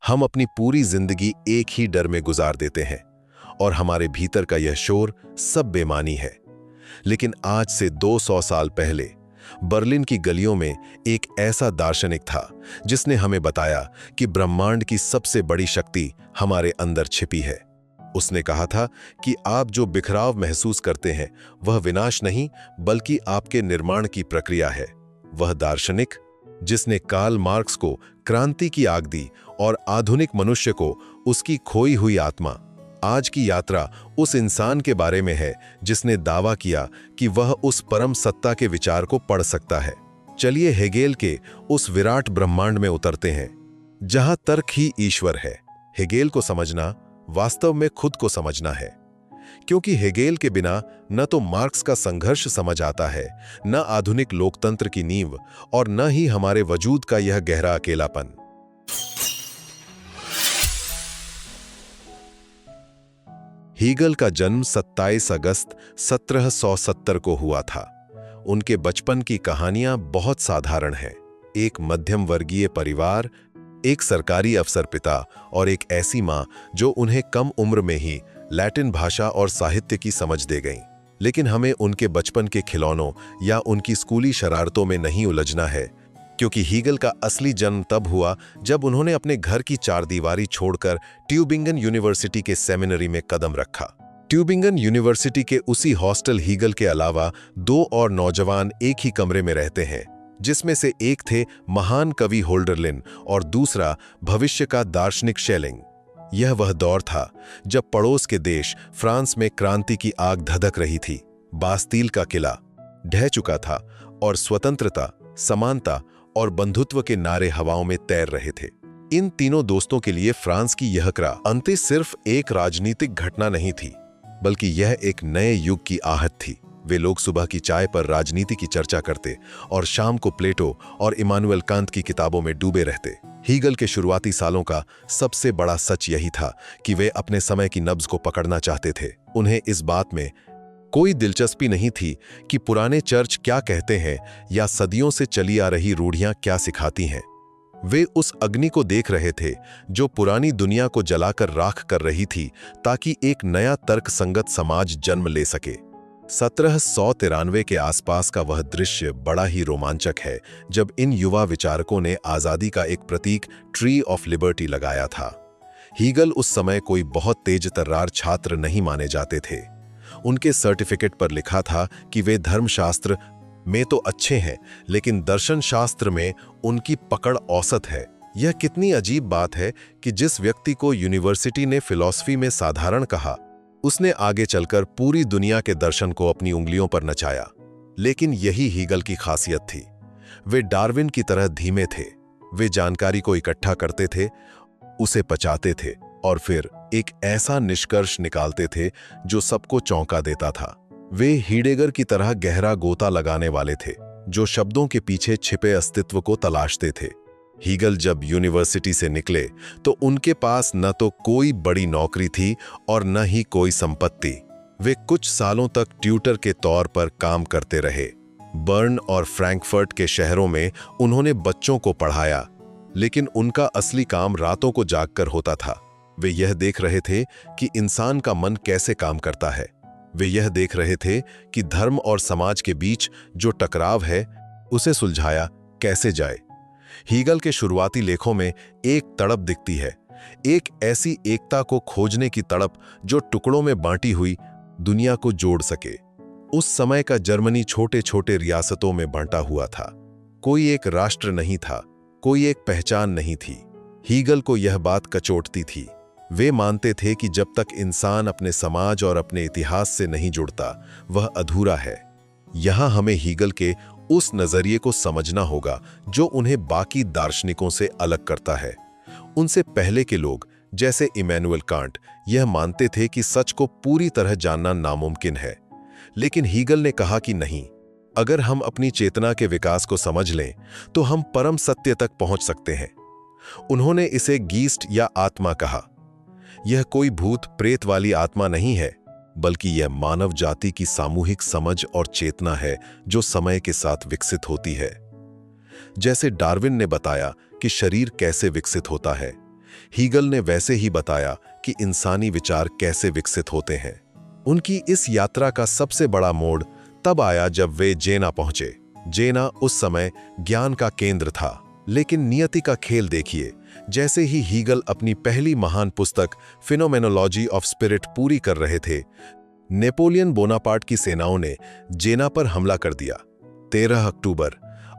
हम अपनी पूरी जिंदगी एक ही डर में गुजार देते हैं और हमारे भीतर का यह शोर सब बेमानी है। लेकिन आज से 200 साल पहले बर्लिन की गलियों में एक ऐसा दार्शनिक था जिसने हमें बताया कि ब्रह्मांड की सबसे बड़ी शक्ति हमारे अंदर छिपी है। उसने कहा था कि आप जो बिखराव महसूस करते हैं वह विनाश नहीं बल्कि आपके निर्माण की प्रक्रिया है। वह दार्शनिक जिसने कार्ल मार्क्स को क्रांति की आग दी और आधुनिक मनुष्य को उसकी खोई हुई आत्मा। आज की यात्रा उस इंसान के बारे में है जिसने दावा किया कि वह उस परम सत्ता के विचार को पढ़ सकता है। चलिए हेगेल के उस विराट ब्रह्मांड में उतरते हैं जहां तर्क ही ईश्वर है। हेगेल को समझना वास्तव में खुद को समझना है, क्योंकि हेगेल के बिना न तो मार्क्स का संघर्ष समझ आता है, न आधुनिक लोकतंत्र की नींव और न ही हमारे वजूद का यह गहरा अकेलापन। हीगल का जन्म 27 अगस्त 1770 को हुआ था। उनके बचपन की कहानियां बहुत साधारण हैं। एक मध्यम वर्गीय परिवार, एक सरकारी अफसर पिता और एक ऐसी मां जो उन्हें कम उम्र में ही लैटिन भाषा और साहित्य की समझ दे गईं। लेकिन हमें उनके बचपन के खिलौनों या उनकी स्कूली शरारतों में नहीं उलझना है, क्योंकि हीगल का असली जन्म तब हुआ जब उन्होंने अपने घर की चारदीवारी छोड़कर ट्यूबिंगन यूनिवर्सिटी के सेमिनरी में कदम रखा। ट्यूबिंगन यूनिवर्सिटी के उसी हॉस्टल हीगल के अलावा 2 और नौजवान एक ही कमरे में रहते हैं, जिसमें से एक थे महान कवि होल्डरलिन और दूसरा भविष्य का दार्शनिक शेलिंग। यह वह दौर था जब पड़ोस के देश फ्रांस में क्रांति की आग धधक रही थी। बास्तील का किला ढह चुका था और स्वतंत्रता, समानता और बंधुत्व के नारे हवाओं में तैर रहे थे। इन तीनों दोस्तों के लिए फ्रांस की यह क्रांति सिर्फ एक राजनीतिक घटना नहीं थी, बल्कि यह एक नए युग की आहट थी। वे लोग सुबह की चाय पर राजनीति की चर्चा करते और शाम को प्लेटो और इमानुएल कांत की किताबों में डूबे रहते। हीगल के शुरुआती सालों का सबसे बड़ा सच यही था कि वे अपने समय की नब्ज को पकड़ना चाहते थे। उन्हें इस बात में कोई दिलचस्पी नहीं थी कि पुराने चर्च क्या कहते हैं या सदियों से चली आ रही रूढ़ियां क्या सिखाती हैं। वे उस अग्नि को देख रहे थे जो पुरानी दुनिया को जलाकर राख कर रही थी, ताकि एक नया तर्कसंगत समाज जन्म ले सके। 1793 के आसपास का वह दृश्य बड़ा ही रोमांचक है, जब इन युवा विचारकों ने आज़ादी का एक प्रतीक ट्री ऑफ लिबर्टी लगाया था। हीगल उस समय कोई बहुत तेज तर्रार छात्र नहीं माने जाते थे। उनके सर्टिफिकेट पर लिखा था कि वे धर्मशास्त्र में तो अच्छे हैं, लेकिन दर्शन शास्त्र में उनकी पकड़ औसत है। यह कितनी अजीब बात है कि जिस व्यक्ति को यूनिवर्सिटी ने फिलॉसफी में साधारण कहा, उसने आगे चलकर पूरी दुनिया के दर्शन को अपनी उंगलियों पर नचाया। लेकिन यही हीगल की खासियत थी। वे डार्विन की तरह धीमे थे। वे जानकारी को इकट्ठा करते थे, उसे पचाते थे और फिर एक ऐसा निष्कर्ष निकालते थे जो सबको चौंका देता था। वे हीडेगर की तरह गहरा गोता लगाने वाले थे, जो शब्दों के पीछे छिपे अस्तित्व को तलाशते थे। हीगल जब यूनिवर्सिटी से निकले तो उनके पास न तो कोई बड़ी नौकरी थी और न ही कोई संपत्ति। वे कुछ सालों तक ट्यूटर के तौर पर काम करते रहे। बर्न और फ्रैंकफर्ट के शहरों में उन्होंने बच्चों को पढ़ाया, लेकिन उनका असली काम रातों को जागकर होता था। वे यह देख रहे थे कि इंसान का मन कैसे काम करता है। वे यह देख रहे थे कि धर्म और समाज के बीच जो टकराव है, उसे सुलझाया कैसे जाए। हीगल के शुरुआती लेखों में एक तड़प दिखती है, एक ऐसी एकता को खोजने की तड़प जो टुकड़ों में बांटी हुई दुनिया को जोड़ सके। उस समय का जर्मनी छोटे छोटे रियासतों में बांटा हुआ था। कोई एक राष्ट्र नहीं था, कोई एक पहचान नहीं थी। हीगल को यह बात कचोटती थी। वे मानते थे कि जब तक इंसान अपने समाज और अपने इतिहास से नहीं जुड़ता, वह अधूरा है। यहां हमें हीगल के उस नजरिए को समझना होगा जो उन्हें बाकी दार्शनिकों से अलग करता है। उनसे पहले के लोग, जैसे इमैनुएल कांट, यह मानते थे कि सच को पूरी तरह जानना नामुमकिन है। लेकिन हीगल ने कहा कि नहीं, अगर हम अपनी चेतना के विकास को समझ लें तो हम परम सत्य तक पहुंच सकते हैं। उन्होंने इसे गीस्ट या आत्मा कहा। यह कोई भूत प्रेत वाली आत्मा नहीं है, बल्कि यह मानव जाति की सामूहिक समझ और चेतना है जो समय के साथ विकसित होती है। जैसे डार्विन ने बताया कि शरीर कैसे विकसित होता है, हीगल ने वैसे ही बताया कि इंसानी विचार कैसे विकसित होते हैं। उनकी इस यात्रा का सबसे बड़ा मोड़ तब आया जब वे जेना पहुंचे। जेना उस समय ज्ञान का केंद्र था, लेकिन नियति का खेल देखिए। जैसे ही हीगल अपनी पहली महान पुस्तक फिनोमेनोलॉजी ऑफ स्पिरिट पूरी कर रहे थे, नेपोलियन बोनापार्ट की सेनाओं ने जेना पर हमला कर दिया। 13 अक्टूबर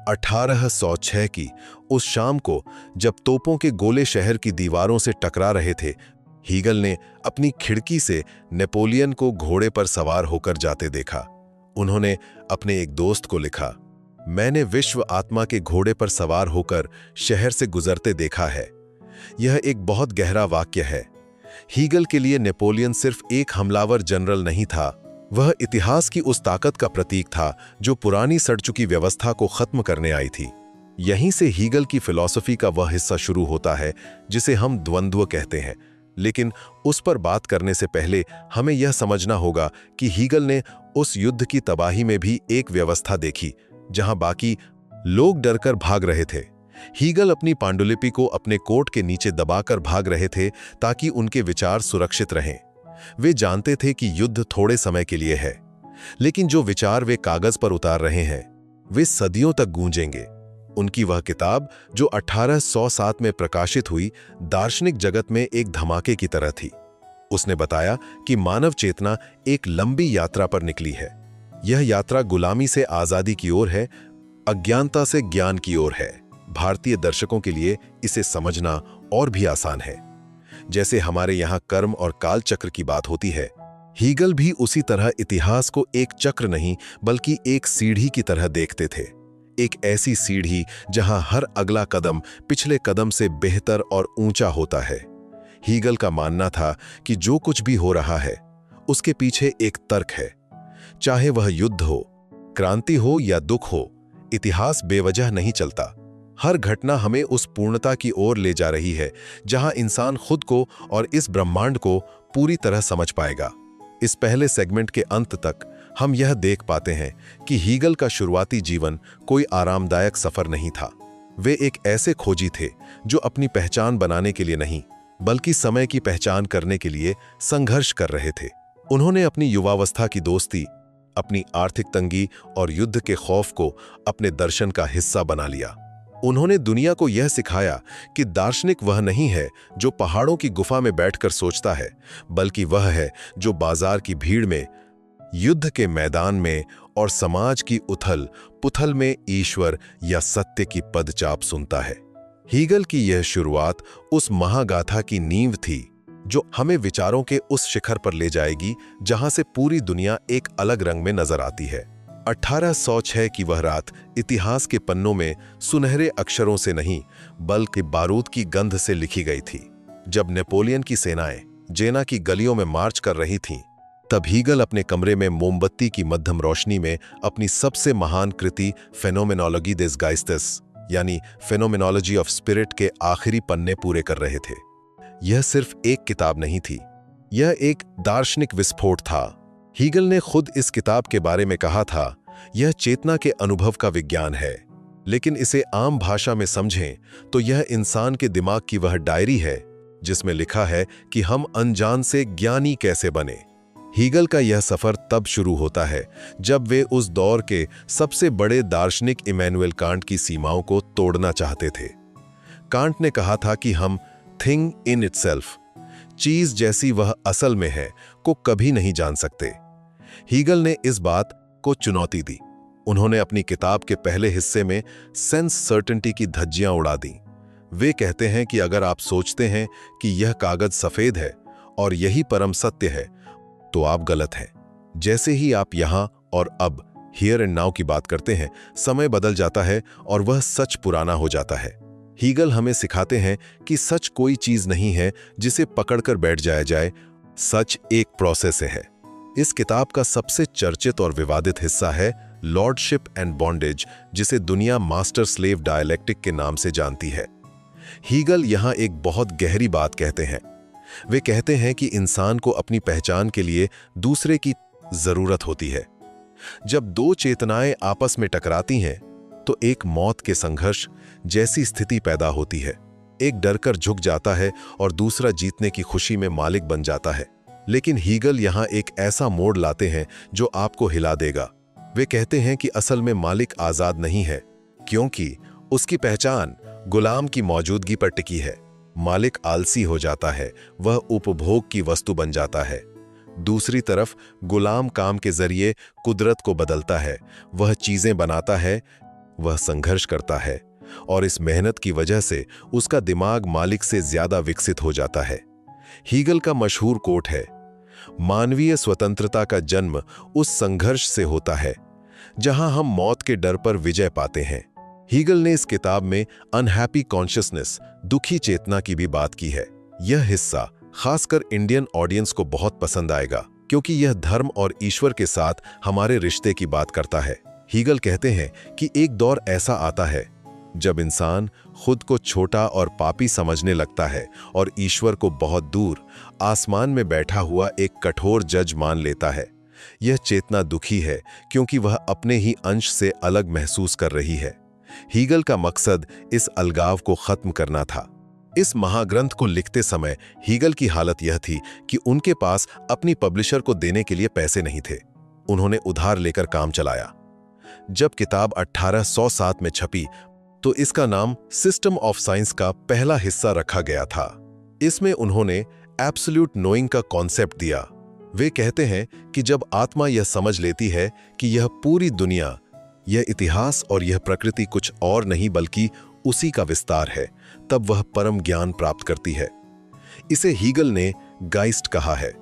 1806 की उस शाम को, जब तोपों के गोले शहर की दीवारों से टकरा रहे थे, हीगल ने अपनी खिड़की से नेपोलियन को घोड़े पर सवार होकर जाते देखा। उन्होंने अपने एक दोस्त को लिखा, मैंने विश्व आत्मा के घोड़े पर सवार होकर शहर से गुजरते देखा है। यह एक बहुत गहरा वाक्य है। हीगल के लिए नेपोलियन सिर्फ एक हमलावर जनरल नहीं था, वह इतिहास की उस ताकत का प्रतीक था जो पुरानी सड़ चुकी व्यवस्था को खत्म करने आई थी। यहीं से हीगल की फिलॉसफी का वह हिस्सा शुरू होता है जिसे हम द्वंद्व कहते हैं। लेकिन उस पर बात करने से पहले हमें यह समझना होगा कि हीगल ने उस युद्ध की तबाही में भी एक व्यवस्था देखी जहां बाकी लोग डरकर भाग रहे थे। हीगल अपनी पांडुलिपि को अपने कोट के नीचे दबाकर भाग रहे थे ताकि उनके विचार सुरक्षित रहें। वे जानते थे कि युद्ध थोड़े समय के लिए है, लेकिन जो विचार वे कागज पर उतार रहे हैं वे सदियों तक गूंजेंगे। उनकी वह किताब जो 1807 में प्रकाशित हुई, दार्शनिक जगत में एक धमाके की तरह थी। उसने बताया कि मानव चेतना एक लंबी यात्रा पर निकली है। यह यात्रा गुलामी से आजादी की ओर है, अज्ञानता से ज्ञान की ओर है। भारतीय दर्शकों के लिए इसे समझना और भी आसान है। जैसे हमारे यहाँ कर्म और काल चक्र की बात होती है, हीगल भी उसी तरह इतिहास को एक चक्र नहीं बल्कि एक सीढ़ी की तरह देखते थे। एक ऐसी सीढ़ी जहां हर अगला कदम पिछले कदम से बेहतर और ऊंचा होता है। हीगल का मानना था कि जो कुछ भी हो रहा है उसके पीछे एक तर्क है। चाहे वह युद्ध हो, क्रांति हो या दुख हो, इतिहास बेवजह नहीं चलता। हर घटना हमें उस पूर्णता की ओर ले जा रही है जहां इंसान खुद को और इस ब्रह्मांड को पूरी तरह समझ पाएगा। इस पहले सेगमेंट के अंत तक हम यह देख पाते हैं कि हीगल का शुरुआती जीवन कोई आरामदायक सफर नहीं था। वे एक ऐसे खोजी थे जो अपनी पहचान बनाने के लिए नहीं बल्कि समय की पहचान करने के लिए संघर्ष कर रहे थे। उन्होंने अपनी युवावस्था की दोस्ती, अपनी आर्थिक तंगी और युद्ध के खौफ को अपने दर्शन का हिस्सा बना लिया। उन्होंने दुनिया को यह सिखाया कि दार्शनिक वह नहीं है जो पहाड़ों की गुफा में बैठकर सोचता है, बल्कि वह है जो बाजार की भीड़ में, युद्ध के मैदान में और समाज की उथल पुथल में ईश्वर या सत्य की पदचाप सुनता है। हीगल की यह शुरुआत उस महागाथा की नींव थी जो हमें विचारों के उस शिखर पर ले जाएगी जहां से पूरी दुनिया एक अलग रंग में नजर आती है। 1806 की वह रात इतिहास के पन्नों में सुनहरे अक्षरों से नहीं बल्कि बारूद की गंध से लिखी गई थी। जब नेपोलियन की सेनाएं जेना की गलियों में मार्च कर रही थीं, तब हीगल अपने कमरे में मोमबत्ती की मध्यम रोशनी में अपनी सबसे महान कृति फेनोमेनोलॉजी देस गाइस्टेस यानी फेनोमेनोलॉजी ऑफ स्पिरिट के आखिरी पन्ने पूरे कर रहे थे। यह सिर्फ एक किताब नहीं थी, यह एक दार्शनिक विस्फोट था। हीगल ने खुद इस किताब के बारे में कहा था, यह चेतना के अनुभव का विज्ञान है, लेकिन इसे आम भाषा में समझें तो यह इंसान के दिमाग की वह डायरी है जिसमें लिखा है कि हम अनजान से ज्ञानी कैसे बने। हीगल का यह सफर तब शुरू होता है जब वे उस दौर के सबसे बड़े दार्शनिक इमैनुएल कांट की सीमाओं को तोड़ना चाहते थे। कांट ने कहा था कि हम थिंग इन इटसेल्फ, चीज जैसी वह असल में है, को कभी नहीं जान सकते। हीगल ने इस बात को चुनौती दी। उन्होंने अपनी किताब के पहले हिस्से में सेंस सर्टेनिटी की धज्जियां उड़ा दी। वे कहते हैं कि अगर आप सोचते हैं कि यह कागज सफेद है और यही परम सत्य है, तो आप गलत हैं। जैसे ही आप यहां और अब, हियर एंड नाउ की बात करते हैं, समय बदल जाता है और वह सच पुराना हो जाता है। हीगल हमें सिखाते हैं कि सच कोई चीज नहीं है जिसे पकड़कर बैठ जाया जाए, सच एक प्रोसेस है। इस किताब का सबसे चर्चित और विवादित हिस्सा है लॉर्डशिप एंड बॉन्डेज, जिसे दुनिया मास्टर स्लेव डायलेक्टिक के नाम से जानती है। हीगल यहां एक बहुत गहरी बात कहते हैं। वे कहते हैं कि इंसान को अपनी पहचान के लिए दूसरे की जरूरत होती है। जब दो चेतनाएं आपस में टकराती हैं तो एक मौत के संघर्ष जैसी स्थिति पैदा होती है। एक डरकर झुक जाता है और दूसरा जीतने की खुशी में मालिक बन जाता है। लेकिन हीगल यहाँ एक ऐसा मोड़ लाते हैं जो आपको हिला देगा। वे कहते हैं कि असल में मालिक आज़ाद नहीं है, क्योंकि उसकी पहचान गुलाम की मौजूदगी पर टिकी है। मालिक आलसी हो जाता है, वह उपभोग की वस्तु बन जाता है। दूसरी तरफ गुलाम काम के जरिए कुदरत को बदलता है, वह चीजें बनाता है, वह संघर्ष करता है, और इस मेहनत की वजह से उसका दिमाग मालिक से ज्यादा विकसित हो जाता है। हीगल का मशहूर कोट है, मानवीय स्वतंत्रता का जन्म उस संघर्ष से होता है जहां हम मौत के डर पर विजय पाते हैं। हीगल ने इस किताब में अनहैप्पी कॉन्शियसनेस, दुखी चेतना की भी बात की है। यह हिस्सा खासकर इंडियन ऑडियंस को बहुत पसंद आएगा, क्योंकि यह धर्म और ईश्वर के साथ हमारे रिश्ते की बात करता है। हीगल कहते हैं कि एक दौर ऐसा आता है जब इंसान खुद को छोटा और पापी समझने लगता है और ईश्वर को बहुत दूर आसमान में बैठा हुआ एक कठोर जज मान लेता है। यह चेतना दुखी है क्योंकि वह अपने ही अंश से अलग महसूस कर रही है। हीगल का मकसद इस अलगाव को खत्म करना था। इस महाग्रंथ को लिखते समय हीगल की हालत यह थी कि उनके पास अपनी पब्लिशर को देने के लिए पैसे नहीं थे। उन्होंने उधार लेकर काम चलाया। जब किताब 1807 में छपी तो इसका नाम सिस्टम ऑफ साइंस का पहला हिस्सा रखा गया था। इसमें उन्होंने एब्सोल्यूट नोइंग का कॉन्सेप्ट दिया। वे कहते हैं कि जब आत्मा यह समझ लेती है कि यह पूरी दुनिया, यह इतिहास और यह प्रकृति कुछ और नहीं बल्कि उसी का विस्तार है, तब वह परम ज्ञान प्राप्त करती है। इसे हीगल ने गाइस्ट कहा है।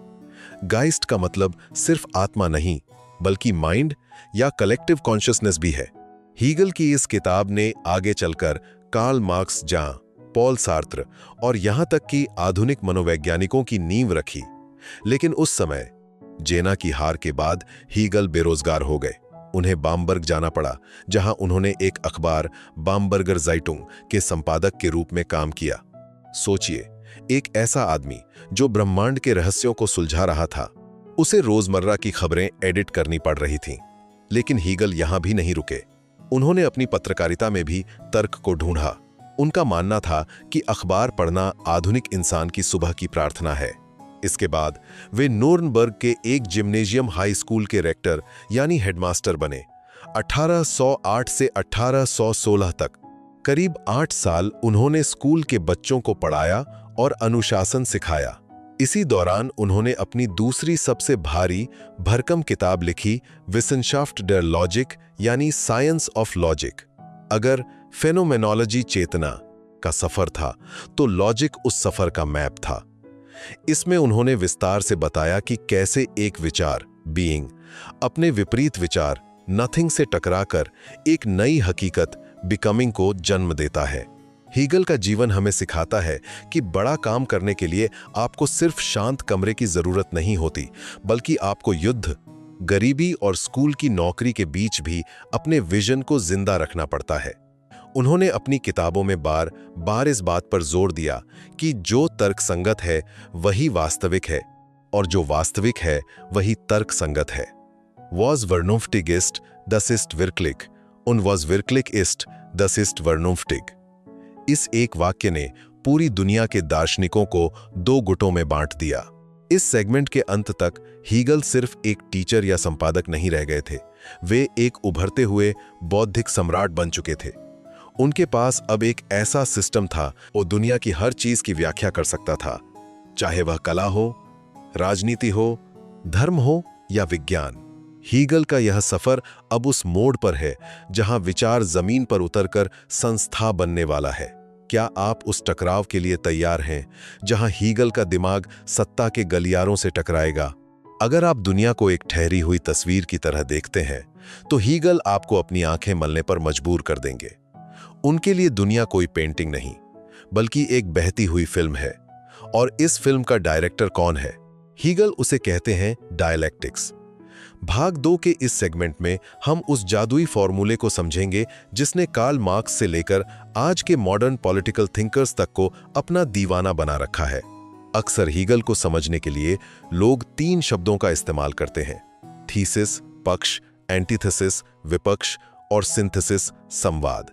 गाइस्ट का मतलब सिर्फ आत्मा नहीं बल्कि माइंड या कलेक्टिव कॉन्शियसनेस भी है। हीगल की इस किताब ने आगे चलकर कार्ल मार्क्स, पॉल सार्त्र और यहां तक कि आधुनिक मनोवैज्ञानिकों की नींव रखी। लेकिन उस समय जेना की हार के बाद हीगल बेरोजगार हो गए। उन्हें बामबर्ग जाना पड़ा, जहां उन्होंने एक अखबार बामबर्गर ज़ाइटुंग के संपादक के रूप में काम किया। सोचिए, एक ऐसा आदमी जो ब्रह्मांड के रहस्यों को सुलझा रहा था, उसे रोजमर्रा की खबरें एडिट करनी पड़ रही थीं। लेकिन हीगल यहां भी नहीं रुके। उन्होंने अपनी पत्रकारिता में भी तर्क को ढूंढा। उनका मानना था कि अखबार पढ़ना आधुनिक इंसान की सुबह की प्रार्थना है। इसके बाद वे नूर्नबर्ग के एक जिम्नेजियम हाई स्कूल के रेक्टर यानी हेडमास्टर बने। 1808 से 1816 तक करीब 8 साल उन्होंने स्कूल के बच्चों को पढ़ाया और अनुशासन सिखाया। इसी दौरान उन्होंने अपनी दूसरी सबसे भारी भरकम किताब लिखी, विसेंशाफ्ट डर लॉजिक यानी साइंस ऑफ लॉजिक। अगर फेनोमेनोलॉजी चेतना का सफर था तो लॉजिक उस सफर का मैप था। इसमें उन्होंने विस्तार से बताया कि कैसे एक विचार, बीइंग, अपने विपरीत विचार, नथिंग से टकराकर एक नई हकीकत, बिकमिंग को जन्म देता है। हीगल का जीवन हमें सिखाता है कि बड़ा काम करने के लिए आपको सिर्फ शांत कमरे की जरूरत नहीं होती, बल्कि आपको युद्ध, गरीबी और स्कूल की नौकरी के बीच भी अपने विजन को जिंदा रखना पड़ता है। उन्होंने अपनी किताबों में बार बार इस बात पर जोर दिया कि जो तर्क संगत है वही वास्तविक है और जो वास्तविक है वही तर्क संगत है। Was vernünftig ist, das ist wirklich, und was wirklich ist, das ist vernünftig। इस एक वाक्य ने पूरी दुनिया के दार्शनिकों को 2 गुटों में बांट दिया। इस सेगमेंट के अंत तक हीगल सिर्फ एक टीचर या संपादक नहीं रह गए थे, वे एक उभरते हुए बौद्धिक सम्राट बन चुके थे। उनके पास अब एक ऐसा सिस्टम था, वो दुनिया की हर चीज की व्याख्या कर सकता था, चाहे वह कला हो, राजनीति हो, धर्म हो या विज्ञान। हीगल का यह सफर अब उस मोड़ पर है जहां विचार जमीन पर उतरकर संस्था बनने वाला है। क्या आप उस टकराव के लिए तैयार हैं जहां हीगल का दिमाग सत्ता के गलियारों से टकराएगा? अगर आप दुनिया को एक ठहरी हुई तस्वीर की तरह देखते हैं तो हीगल आपको अपनी आंखें मलने पर मजबूर कर देंगे। उनके लिए दुनिया कोई पेंटिंग नहीं बल्कि एक बहती हुई फिल्म है। और इस फिल्म का डायरेक्टर कौन है? हीगल उसे कहते हैं डायलेक्टिक्स। भाग 2 के इस सेगमेंट में हम उस जादुई फॉर्मूले को समझेंगे जिसने कार्ल मार्क्स से लेकर आज के मॉडर्न पॉलिटिकल थिंकर्स तक को अपना दीवाना बना रखा है। अक्सर हीगल को समझने के लिए लोग 3 शब्दों का इस्तेमाल करते हैं, थीसिस, पक्ष, एंटीथेसिस, विपक्ष, और सिंथेसिस, संवाद।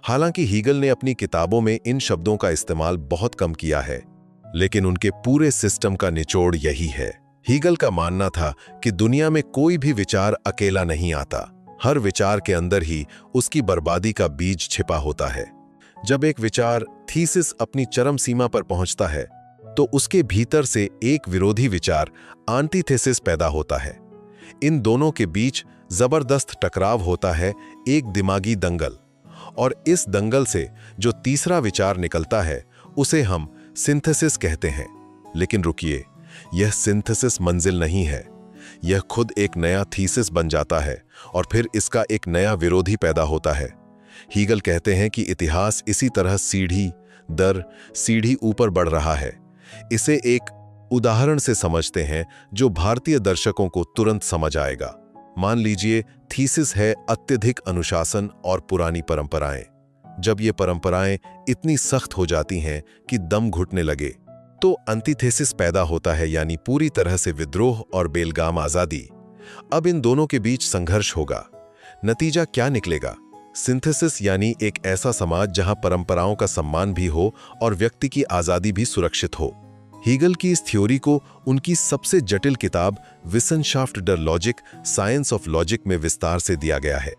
हालांकि हीगल ने अपनी किताबों में इन शब्दों का इस्तेमाल बहुत कम किया है, लेकिन उनके पूरे सिस्टम का निचोड़ यही है। हीगल का मानना था कि दुनिया में कोई भी विचार अकेला नहीं आता, हर विचार के अंदर ही उसकी बर्बादी का बीज छिपा होता है। जब एक विचार थीसिस अपनी चरम सीमा पर पहुंचता है, तो उसके भीतर से एक विरोधी विचार एंटीथेसिस पैदा होता है। इन दोनों के बीच जबरदस्त टकराव होता है, एक दिमागी दंगल, और इस दंगल से जो तीसरा विचार निकलता है उसे हम सिंथेसिस कहते हैं। लेकिन रुकिए, यह सिंथेसिस मंजिल नहीं है, यह खुद एक नया थीसिस बन जाता है और फिर इसका एक नया विरोधी पैदा होता है। हीगल कहते हैं कि इतिहास इसी तरह सीढ़ी दर सीढ़ी ऊपर बढ़ रहा है। इसे एक उदाहरण से समझते हैं जो भारतीय दर्शकों को तुरंत समझ आएगा। मान लीजिए थीसिस है अत्यधिक अनुशासन और पुरानी परंपराएं। जब ये परंपराएं इतनी सख्त हो जाती हैं कि दम घुटने लगे, तो एंटीथेसिस पैदा होता है, यानी पूरी तरह से विद्रोह और बेलगाम आजादी। अब इन दोनों के बीच संघर्ष होगा। नतीजा क्या निकलेगा? सिंथेसिस यानी एक ऐसा समाज जहां परंपराओं का सम्मान भी हो और व्यक्ति की आजादी भी सुरक्षित हो। हीगल की इस थ्योरी को उनकी सबसे जटिल किताब विसनशाफ्ट डर लॉजिक, साइंस ऑफ लॉजिक में विस्तार से दिया गया है।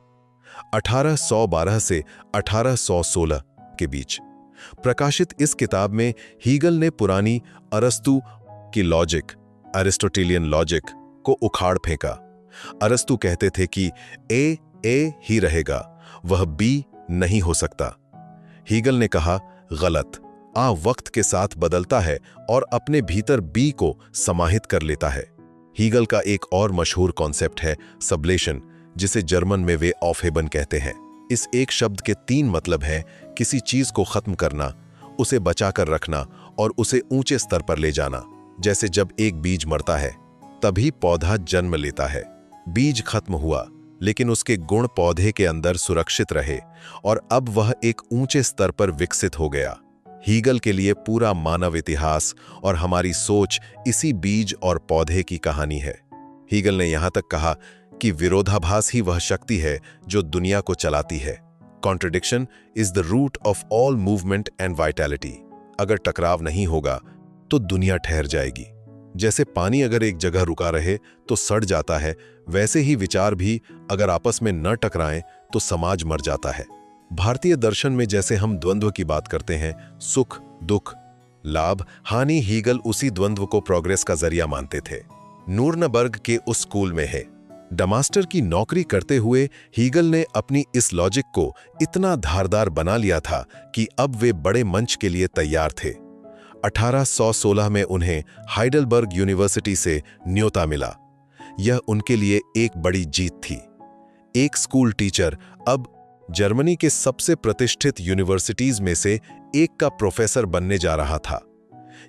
1812 से 1816 के बीच प्रकाशित इस किताब में हीगल ने पुरानी अरस्तु की लॉजिक, एरिस्टोटेलियन लॉजिक, को उखाड़ फेंका। अरस्तु कहते थे कि ए ही रहेगा, वह बी नहीं हो सकता। हीगल ने कहा, गलत, आ वक्त के साथ बदलता है और अपने भीतर बी को समाहित कर लेता है। हीगल का एक और मशहूर कॉन्सेप्ट है सबलेशन, जिसे जर्मन में वे ऑफहेबन कहते हैं। इस एक शब्द के 3 मतलब हैं: किसी चीज को खत्म करना, उसे बचाकर रखना और उसे ऊंचे स्तर पर ले जाना। जैसे जब एक बीज मरता है तभी पौधा जन्म लेता है। बीज खत्म हुआ, लेकिन उसके गुण पौधे के अंदर सुरक्षित रहे और अब वह एक ऊंचे स्तर पर विकसित हो गया। हीगल के लिए पूरा मानव इतिहास और हमारी सोच इसी बीज और पौधे की कहानी है। हीगल ने यहां तक कहा कि विरोधाभास ही वह शक्ति है जो दुनिया को चलाती है। Contradiction is the root of all movement and vitality. अगर टकराव नहीं होगा तो दुनिया ठहर जाएगी। जैसे पानी अगर एक जगह रुका रहे तो सड़ जाता है, वैसे ही विचार भी अगर आपस में न टकराएं तो समाज मर जाता है। भारतीय दर्शन में जैसे हम द्वंद्व की बात करते हैं, सुख, दुख, लाभ, हानि, हीगल उसी द्वंद्व को प्रोग्रेस का जरिया मानते थे। नूर्नबर्ग के उस स्कूल में है डमास्टर की नौकरी करते हुए हीगल ने अपनी इस लॉजिक को इतना धारदार बना लिया था कि अब वे बड़े मंच के लिए तैयार थे। 1816 में उन्हें हाइडेलबर्ग यूनिवर्सिटी से न्योता मिला। यह उनके लिए एक बड़ी जीत थी। एक स्कूल टीचर अब जर्मनी के सबसे प्रतिष्ठित यूनिवर्सिटीज में से एक का प्रोफेसर बनने जा रहा था।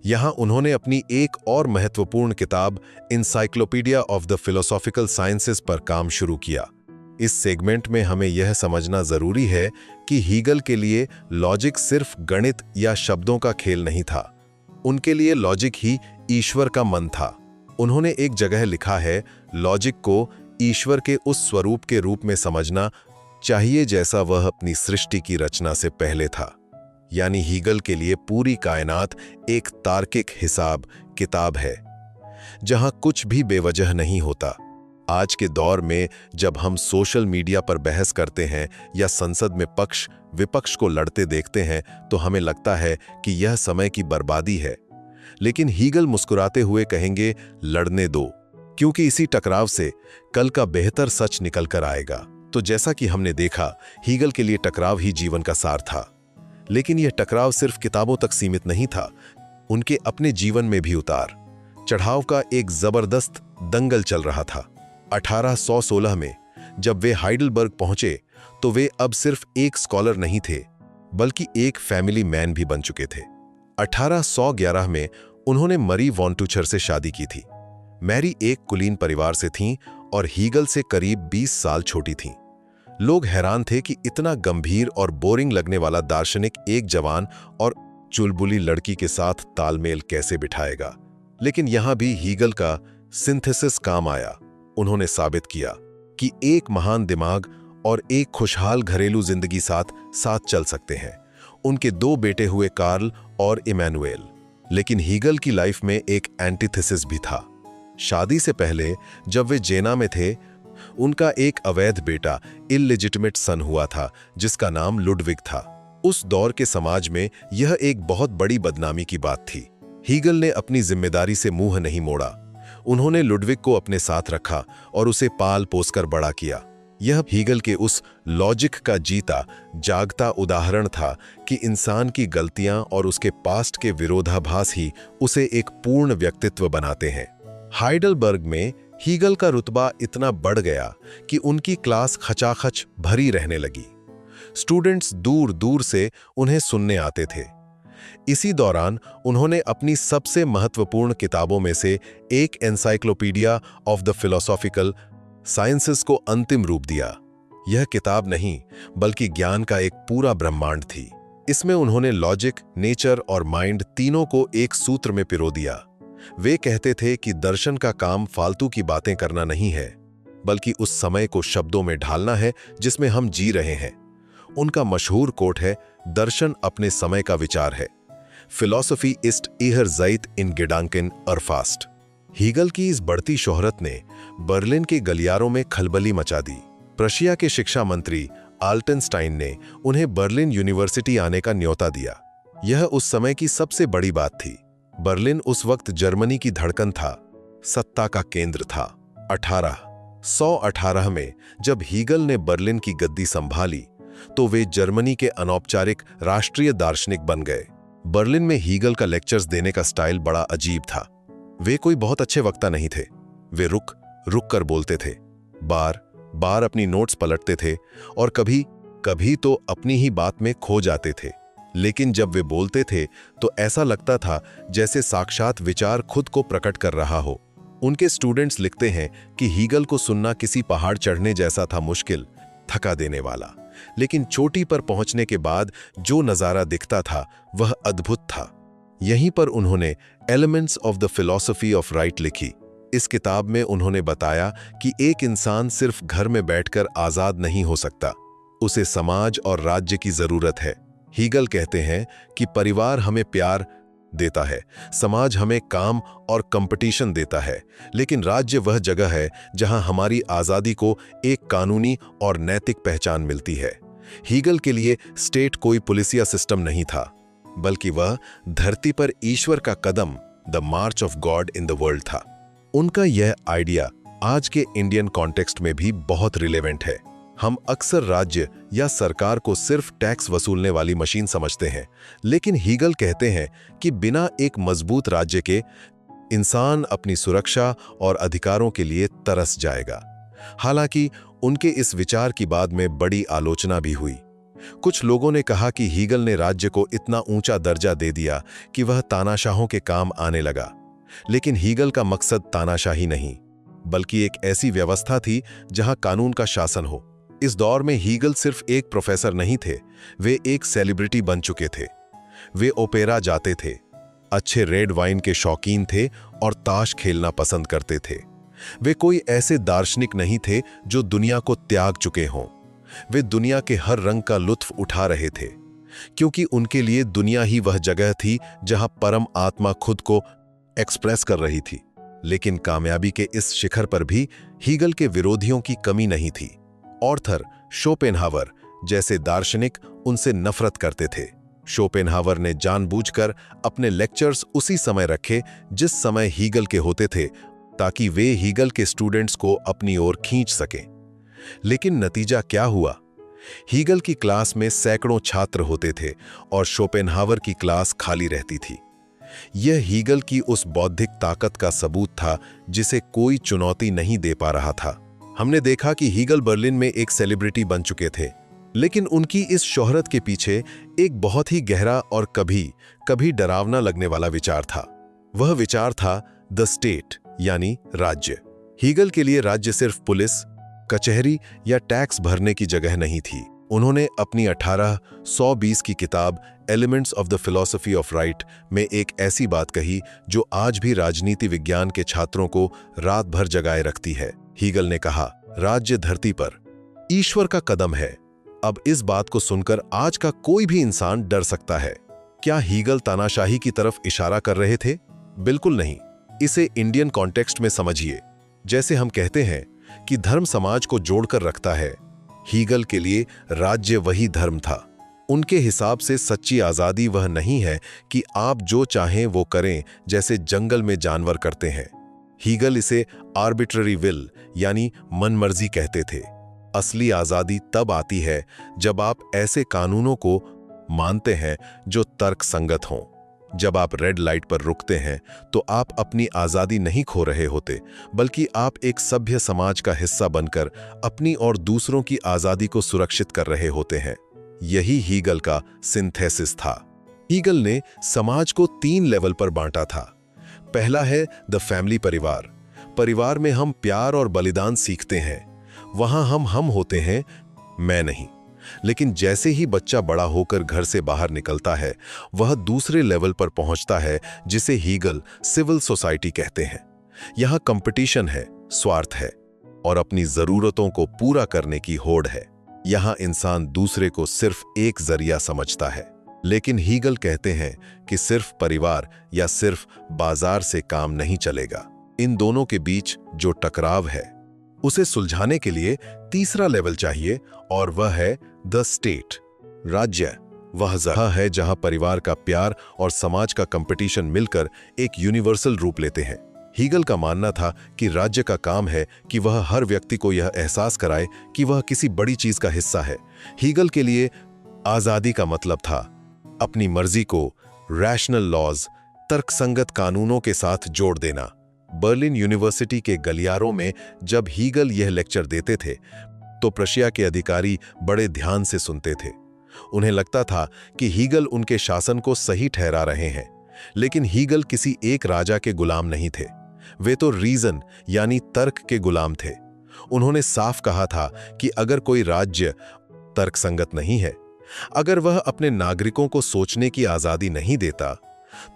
यहां उन्होंने अपनी एक और महत्वपूर्ण किताब encyclopaedia of the philosophical sciences पर काम शुरू किया। इस सेगमेंट में हमें यह समझना जरूरी है कि हीगल के लिए लॉजिक सिर्फ गणित या शब्दों का खेल नहीं था। उनके लिए लॉजिक ही ईश्वर का मन था। उन्होंने एक जगह लिखा है, लॉजिक को ईश्वर के उस स्वरूप के रूप में समझना चाहिए जैसा वह अपनी सृष्टि की रचना से पहले था। यानी हीगल के लिए पूरी कायनात एक तार्किक हिसाब किताब है, जहां कुछ भी बेवजह नहीं होता। आज के दौर में जब हम सोशल मीडिया पर बहस करते हैं या संसद में पक्ष विपक्ष को लड़ते देखते हैं, तो हमें लगता है कि यह समय की बर्बादी है। लेकिन हीगल मुस्कुराते हुए कहेंगे, लड़ने दो, क्योंकि इसी टकराव से कल का बेहतर सच निकल कर आएगा। तो जैसा कि हमने देखा, हीगल के लिए टकराव ही जीवन का सार था। लेकिन यह टकराव सिर्फ किताबों तक सीमित नहीं था, उनके अपने जीवन में भी उतार चढ़ाव का एक जबरदस्त दंगल चल रहा था। 1816 में जब वे हाइडेलबर्ग पहुंचे तो वे अब सिर्फ एक स्कॉलर नहीं थे, बल्कि एक फैमिली मैन भी बन चुके थे। 1811 में उन्होंने मरी वॉन्टूचर से शादी की थी। मैरी एक कुलीन परिवार से थीं और हीगल से करीब 20 साल छोटी थीं। लोग हैरान थे कि इतना गंभीर और बोरिंग लगने वाला दार्शनिक एक जवान और चुलबुली लड़की के साथ तालमेल कैसे बिठाएगा। लेकिन यहां भी हीगल का सिंथेसिस काम आया। उन्होंने साबित किया कि एक महान दिमाग और एक खुशहाल घरेलू जिंदगी साथ साथ चल सकते हैं। उनके 2 बेटे हुए, कार्ल और इमैनुएल। लेकिन हीगल की लाइफ में एक एंटीथेसिस भी था। शादी से पहले जब वे जेना में थे, उनका एक अवैध बेटा, इललेजिटिमेट सन हुआ था, जिसका नाम लुडविग था। उस दौर के समाज में यह एक बहुत बड़ी बदनामी की बात थी। हीगल ने अपनी जिम्मेदारी से मुंह नहीं मोड़ा। उन्होंने लुडविग को अपने साथ रखा और उसे पाल पोसकर बड़ा किया। यह हीगल के उस लॉजिक का जीता जागता उदाहरण था कि इंसान की गलतियां और उसके पास्ट के विरोधाभास ही उसे एक पूर्ण व्यक्तित्व बनाते हैं। हाइडलबर्ग में हीगल का रुतबा इतना बढ़ गया कि उनकी क्लास खचाखच भरी रहने लगी। स्टूडेंट्स दूर दूर से उन्हें सुनने आते थे। इसी दौरान उन्होंने अपनी सबसे महत्वपूर्ण किताबों में से एक encyclopedia of the philosophical sciences को अंतिम रूप दिया। यह किताब नहीं, बल्कि ज्ञान का एक पूरा ब्रह्मांड थी। इसमें उन्होंने लॉजिक, नेचर और माइंड तीनों को एक सूत्र में पिरो दिया। वे कहते थे कि दर्शन का काम फालतू की बातें करना नहीं है, बल्कि उस समय को शब्दों में ढालना है जिसमें हम जी रहे हैं। उनका मशहूर कोट है, दर्शन अपने समय का विचार है। फिलॉसफी इस्ट इहर ज़ाइत इन गेडांकेन अरफास्ट। हीगल की इस बढ़ती शोहरत ने बर्लिन के गलियारों में खलबली मचा दी। प्रशिया के शिक्षा मंत्री आल्टनस्टाइन ने उन्हें बर्लिन यूनिवर्सिटी आने का न्योता दिया। यह उस समय की सबसे बड़ी बात थी। बर्लिन उस वक्त जर्मनी की धड़कन था, सत्ता का केंद्र था। 1818 में जब हीगल ने बर्लिन की गद्दी संभाली, तो वे जर्मनी के अनौपचारिक राष्ट्रीय दार्शनिक बन गए। बर्लिन में हीगल का लेक्चर्स देने का स्टाइल बड़ा अजीब था। वे कोई बहुत अच्छे वक्ता नहीं थे। वे रुक रुक कर बोलते थे, बार बार अपनी नोट्स पलटते थे और कभी कभी तो अपनी ही बात में खो जाते थे। लेकिन जब वे बोलते थे तो ऐसा लगता था जैसे साक्षात विचार खुद को प्रकट कर रहा हो। उनके स्टूडेंट्स लिखते हैं कि हीगल को सुनना किसी पहाड़ चढ़ने जैसा था, मुश्किल, थका देने वाला। लेकिन चोटी पर पहुंचने के बाद जो नज़ारा दिखता था वह अद्भुत था। यहीं पर उन्होंने elements of the philosophy of right लिखी। इस किताब में उन्होंने बताया कि एक इंसान सिर्फ घर में बैठकर आज़ाद नहीं हो सकता, उसे समाज और राज्य की ज़रूरत है। हीगल कहते हैं कि परिवार हमें प्यार देता है, समाज हमें काम और कंपटीशन देता है, लेकिन राज्य वह जगह है जहां हमारी आज़ादी को एक कानूनी और नैतिक पहचान मिलती है। हीगल के लिए स्टेट कोई पुलिसिया सिस्टम नहीं था, बल्कि वह धरती पर ईश्वर का कदम, the march of God in the world था। उनका यह आइडिया आज के इंडियन कॉन्टेक्स्ट में भी बहुत रिलेवेंट है। हम अक्सर राज्य या सरकार को सिर्फ टैक्स वसूलने वाली मशीन समझते हैं, लेकिन हीगल कहते हैं कि बिना एक मजबूत राज्य के इंसान अपनी सुरक्षा और अधिकारों के लिए तरस जाएगा। हालांकि उनके इस विचार की बाद में बड़ी आलोचना भी हुई। कुछ लोगों ने कहा कि हीगल ने राज्य को इतना ऊंचा दर्जा दे दिया कि वह तानाशाहों के काम आने लगा। लेकिन हीगल का मकसद तानाशाही नहीं, बल्कि एक ऐसी व्यवस्था थी जहां कानून का शासन हो। इस दौर में हीगल सिर्फ एक प्रोफेसर नहीं थे, वे एक सेलिब्रिटी बन चुके थे। वे ओपेरा जाते थे, अच्छे रेड वाइन के शौकीन थे और ताश खेलना पसंद करते थे। वे कोई ऐसे दार्शनिक नहीं थे जो दुनिया को त्याग चुके हों। वे दुनिया के हर रंग का लुत्फ उठा रहे थे, क्योंकि उनके लिए दुनिया ही वह जगह थी जहां परम आत्मा खुद को एक्सप्रेस कर रही थी। लेकिन कामयाबी के इस शिखर पर भी हीगल के विरोधियों की कमी नहीं थी। ऑर्थर शोपेनहावर जैसे दार्शनिक उनसे नफरत करते थे। शोपेनहावर ने जानबूझकर अपने लेक्चर्स उसी समय रखे जिस समय हीगल के होते थे, ताकि वे हीगल के स्टूडेंट्स को अपनी ओर खींच सकें। लेकिन नतीजा क्या हुआ? हीगल की क्लास में सैकड़ों छात्र होते थे और शोपेनहावर की क्लास खाली रहती थी। यह हीगल की उस बौद्धिक ताकत का सबूत था जिसे कोई चुनौती नहीं दे पा रहा था। हमने देखा कि हीगल बर्लिन में एक सेलिब्रिटी बन चुके थे, लेकिन उनकी इस शोहरत के पीछे एक बहुत ही गहरा और कभी कभी डरावना लगने वाला विचार था। वह विचार था द स्टेट, यानी राज्य। हीगल के लिए राज्य सिर्फ पुलिस, कचहरी या टैक्स भरने की जगह नहीं थी। उन्होंने अपनी 1820 की किताब elements of the philosophy of right में एक ऐसी बात कही जो आज भी राजनीति विज्ञान के छात्रों को रात भर जगाए रखती है। हीगल ने कहा, राज्य धरती पर, ईश्वर का कदम है। अब इस बात को सुनकर आज का कोई भी इंसान डर सकता है। क्या हीगल तानाशाही की तरफ इशारा कर रहे थे? बिल्कुल नहीं। इसे इंडियन कॉन्टेक्स्ट में समझिए। जैसे हम कहते हैं कि धर्म समाज को जोड़कर रखता है, हीगल के लिए राज्य वही धर्म था। उनके हिसाब से सच्ची आज़ादी वह नहीं है कि आप जो चाहें वो करें, जैसे जंगल में जानवर करते हैं। हीगल इसे आर्बिट्ररी विल यानी मनमर्जी कहते थे। असली आज़ादी तब आती है जब आप ऐसे कानूनों को मानते हैं जो तर्कसंगत हों। जब आप रेड लाइट पर रुकते हैं तो आप अपनी आज़ादी नहीं खो रहे होते, बल्कि आप एक सभ्य समाज का हिस्सा बनकर अपनी और दूसरों की आज़ादी को सुरक्षित कर रहे होते हैं। यही हीगल का सिंथेसिस था। हीगल ने समाज को 3 लेवल पर बांटा था। पहला है द फैमिली परिवार। परिवार में हम प्यार और बलिदान सीखते हैं। वहां हम होते हैं, मैं नहीं। लेकिन जैसे ही बच्चा बड़ा होकर घर से बाहर निकलता है, वह दूसरे लेवल पर पहुंचता है जिसे हीगल सिविल सोसाइटी कहते हैं। यहां कंपटीशन है, स्वार्थ है और अपनी जरूरतों को पूरा करने की होड़ है। यहां इंसान दूसरे को सिर्फ एक जरिया समझता है। लेकिन हीगल कहते हैं कि सिर्फ परिवार या सिर्फ बाजार से काम नहीं चलेगा। इन दोनों के बीच जो टकराव है, उसे सुलझाने के लिए तीसरा लेवल चाहिए, और वह है द स्टेट। राज्य वह जगह है जहां परिवार का प्यार और समाज का कंपटीशन मिलकर एक यूनिवर्सल रूप लेते हैं। हीगल का मानना था कि राज्य का काम है कि वह हर व्यक्ति को यह एहसास कराए कि वह किसी बड़ी चीज का हिस्सा है। हीगल के लिए आजादी का मतलब था अपनी मर्जी को रैशनल लॉज, तर्कसंगत कानूनों के साथ जोड़ देना। बर्लिन यूनिवर्सिटी के गलियारों में जब हीगल यह लेक्चर देते थे तो प्रशिया के अधिकारी बड़े ध्यान से सुनते थे। उन्हें लगता था कि हीगल उनके शासन को सही ठहरा रहे हैं। लेकिन हीगल किसी एक राजा के गुलाम नहीं थे। वे तो रीजन यानी तर्क के गुलाम थे। उन्होंने साफ कहा था कि अगर कोई राज्य तर्कसंगत नहीं है, अगर वह अपने नागरिकों को सोचने की आजादी नहीं देता,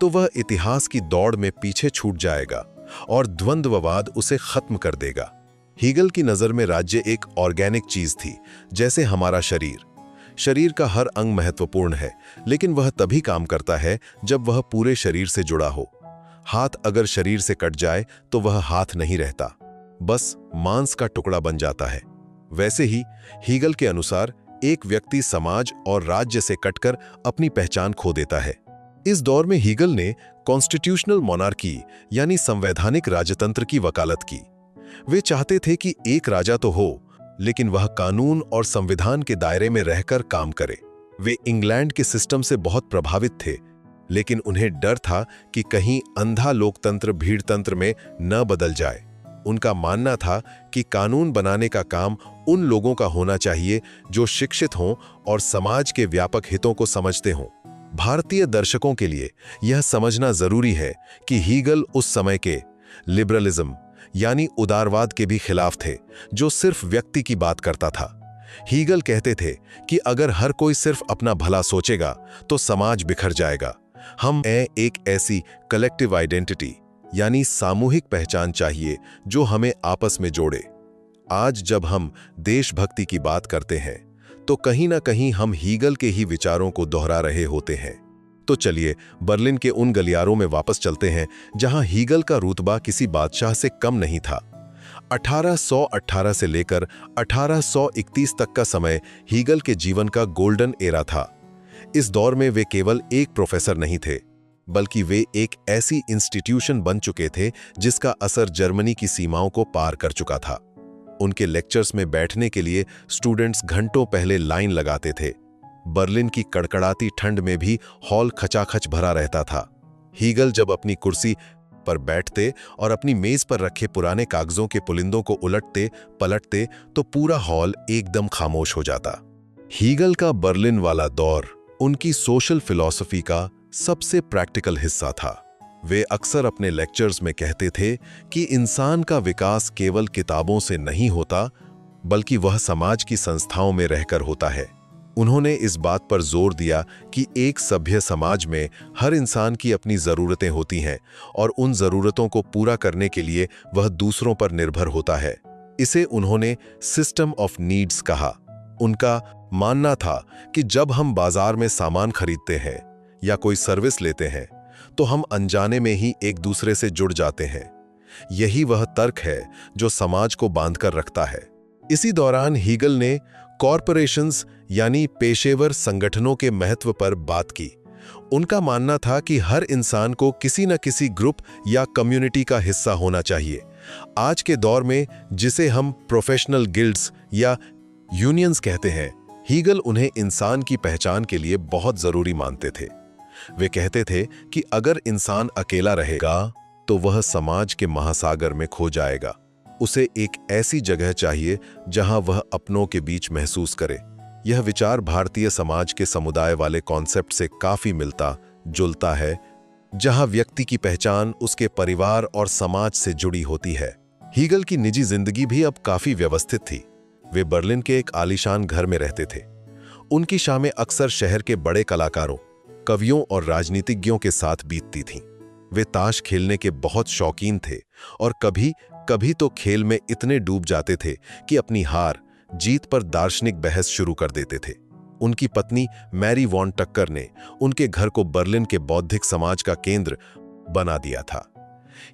तो वह इतिहास की दौड़ में पीछे छूट जाएगा और द्वंद्ववाद उसे खत्म कर देगा। हीगल की नजर में राज्य एक ऑर्गेनिक चीज थी, जैसे हमारा शरीर। शरीर का हर अंग महत्वपूर्ण है, लेकिन वह तभी काम करता है जब वह पूरे शरीर से जुड़ा हो। हाथ अगर शरीर से कट जाए तो वह हाथ नहीं रहता, बस मांस का टुकड़ा बन जाता है। वैसे ही हीगल के अनुसार एक व्यक्ति समाज और राज्य से कटकर अपनी पहचान खो देता है। इस दौर में हीगल ने कॉन्स्टिट्यूशनल मोनार्की यानी संवैधानिक राजतंत्र की वकालत की। वे चाहते थे कि एक राजा तो हो, लेकिन वह कानून और संविधान के दायरे में रहकर काम करे। वे इंग्लैंड के सिस्टम से बहुत प्रभावित थे, लेकिन उन्हें डर था कि कहीं अंधा लोकतंत्र भीड़तंत्र में न बदल जाए। उनका मानना था कि कानून बनाने का काम उन लोगों का होना चाहिए जो शिक्षित हों और समाज के व्यापक हितों को समझते हों। भारतीय दर्शकों के लिए यह समझना जरूरी है कि हीगल उस समय के लिबरलिज्म यानी उदारवाद के भी खिलाफ थे, जो सिर्फ व्यक्ति की बात करता था। हीगल कहते थे कि अगर हर कोई सिर्फ अपना भला सोचेगा तो समाज बिखर जाएगा। हम एक ऐसी कलेक्टिव आइडेंटिटी यानी सामूहिक पहचान चाहिए जो हमें आपस में जोड़े। आज जब हम देशभक्ति की बात करते हैं तो कहीं ना कहीं हम हीगल के ही विचारों को दोहरा रहे होते हैं। तो चलिए बर्लिन के उन गलियारों में वापस चलते हैं जहां हीगल का रुतबा किसी बादशाह से कम नहीं था। 1818 से लेकर 1831 तक का समय हीगल के जीवन का गोल्डन एरा था। इस दौर में वे केवल एक प्रोफेसर नहीं थे, बल्कि वे एक ऐसी इंस्टीट्यूशन बन चुके थे जिसका असर जर्मनी की सीमाओं को पार कर चुका था। उनके लेक्चर्स में बैठने के लिए स्टूडेंट्स घंटों पहले लाइन लगाते थे। बर्लिन की कड़कड़ाती ठंड में भी हॉल खचाखच भरा रहता था। हीगल जब अपनी कुर्सी पर बैठते और अपनी मेज पर रखे पुराने कागजों के पुलिंदों को उलटते पलटते तो पूरा हॉल एकदम खामोश हो जाता। हीगल का बर्लिन वाला दौर उनकी सोशल फिलॉसफी का सबसे प्रैक्टिकल हिस्सा था। वे अक्सर अपने लेक्चर्स में कहते थे कि इंसान का विकास केवल किताबों से नहीं होता, बल्कि वह समाज की संस्थाओं में रहकर होता है। उन्होंने इस बात पर जोर दिया कि एक सभ्य समाज में हर इंसान की अपनी ज़रूरतें होती हैं और उन ज़रूरतों को पूरा करने के लिए वह दूसरों पर निर्भर होता है। इसे उन्होंने सिस्टम ऑफ नीड्स कहा। उनका मानना था कि जब हम बाजार में सामान खरीदते हैं या कोई सर्विस लेते हैं तो हम अनजाने में ही एक दूसरे से जुड़ जाते हैं। यही वह तर्क है जो समाज को बांधकर रखता है। इसी दौरान हीगल ने कॉरपोरेशंस यानी पेशेवर संगठनों के महत्व पर बात की। उनका मानना था कि हर इंसान को किसी न किसी ग्रुप या कम्युनिटी का हिस्सा होना चाहिए। आज के दौर में जिसे हम प्रोफेशनल गिल्ड्स या यूनियंस कहते हैं, हीगल उन्हें इंसान की पहचान के लिए बहुत जरूरी मानते थे। वे कहते थे कि अगर इंसान अकेला रहेगा तो वह समाज के महासागर में खो जाएगा। उसे एक ऐसी जगह चाहिए जहां वह अपनों के बीच महसूस करे। यह विचार भारतीय समाज के समुदाय वाले कॉन्सेप्ट से काफी मिलता जुलता है, जहां व्यक्ति की पहचान उसके परिवार और समाज से जुड़ी होती है। हीगल की निजी जिंदगी भी अब काफी व्यवस्थित थी। वे बर्लिन के एक आलीशान घर में रहते थे। उनकी शामें अक्सर शहर के बड़े कलाकारों, कवियों और राजनीतिज्ञों के साथ बीतती थीं। वे ताश खेलने के बहुत शौकीन थे और कभी कभी तो खेल में इतने डूब जाते थे कि अपनी हार जीत पर दार्शनिक बहस शुरू कर देते थे। उनकी पत्नी मैरी वॉन टक्कर ने उनके घर को बर्लिन के बौद्धिक समाज का केंद्र बना दिया था।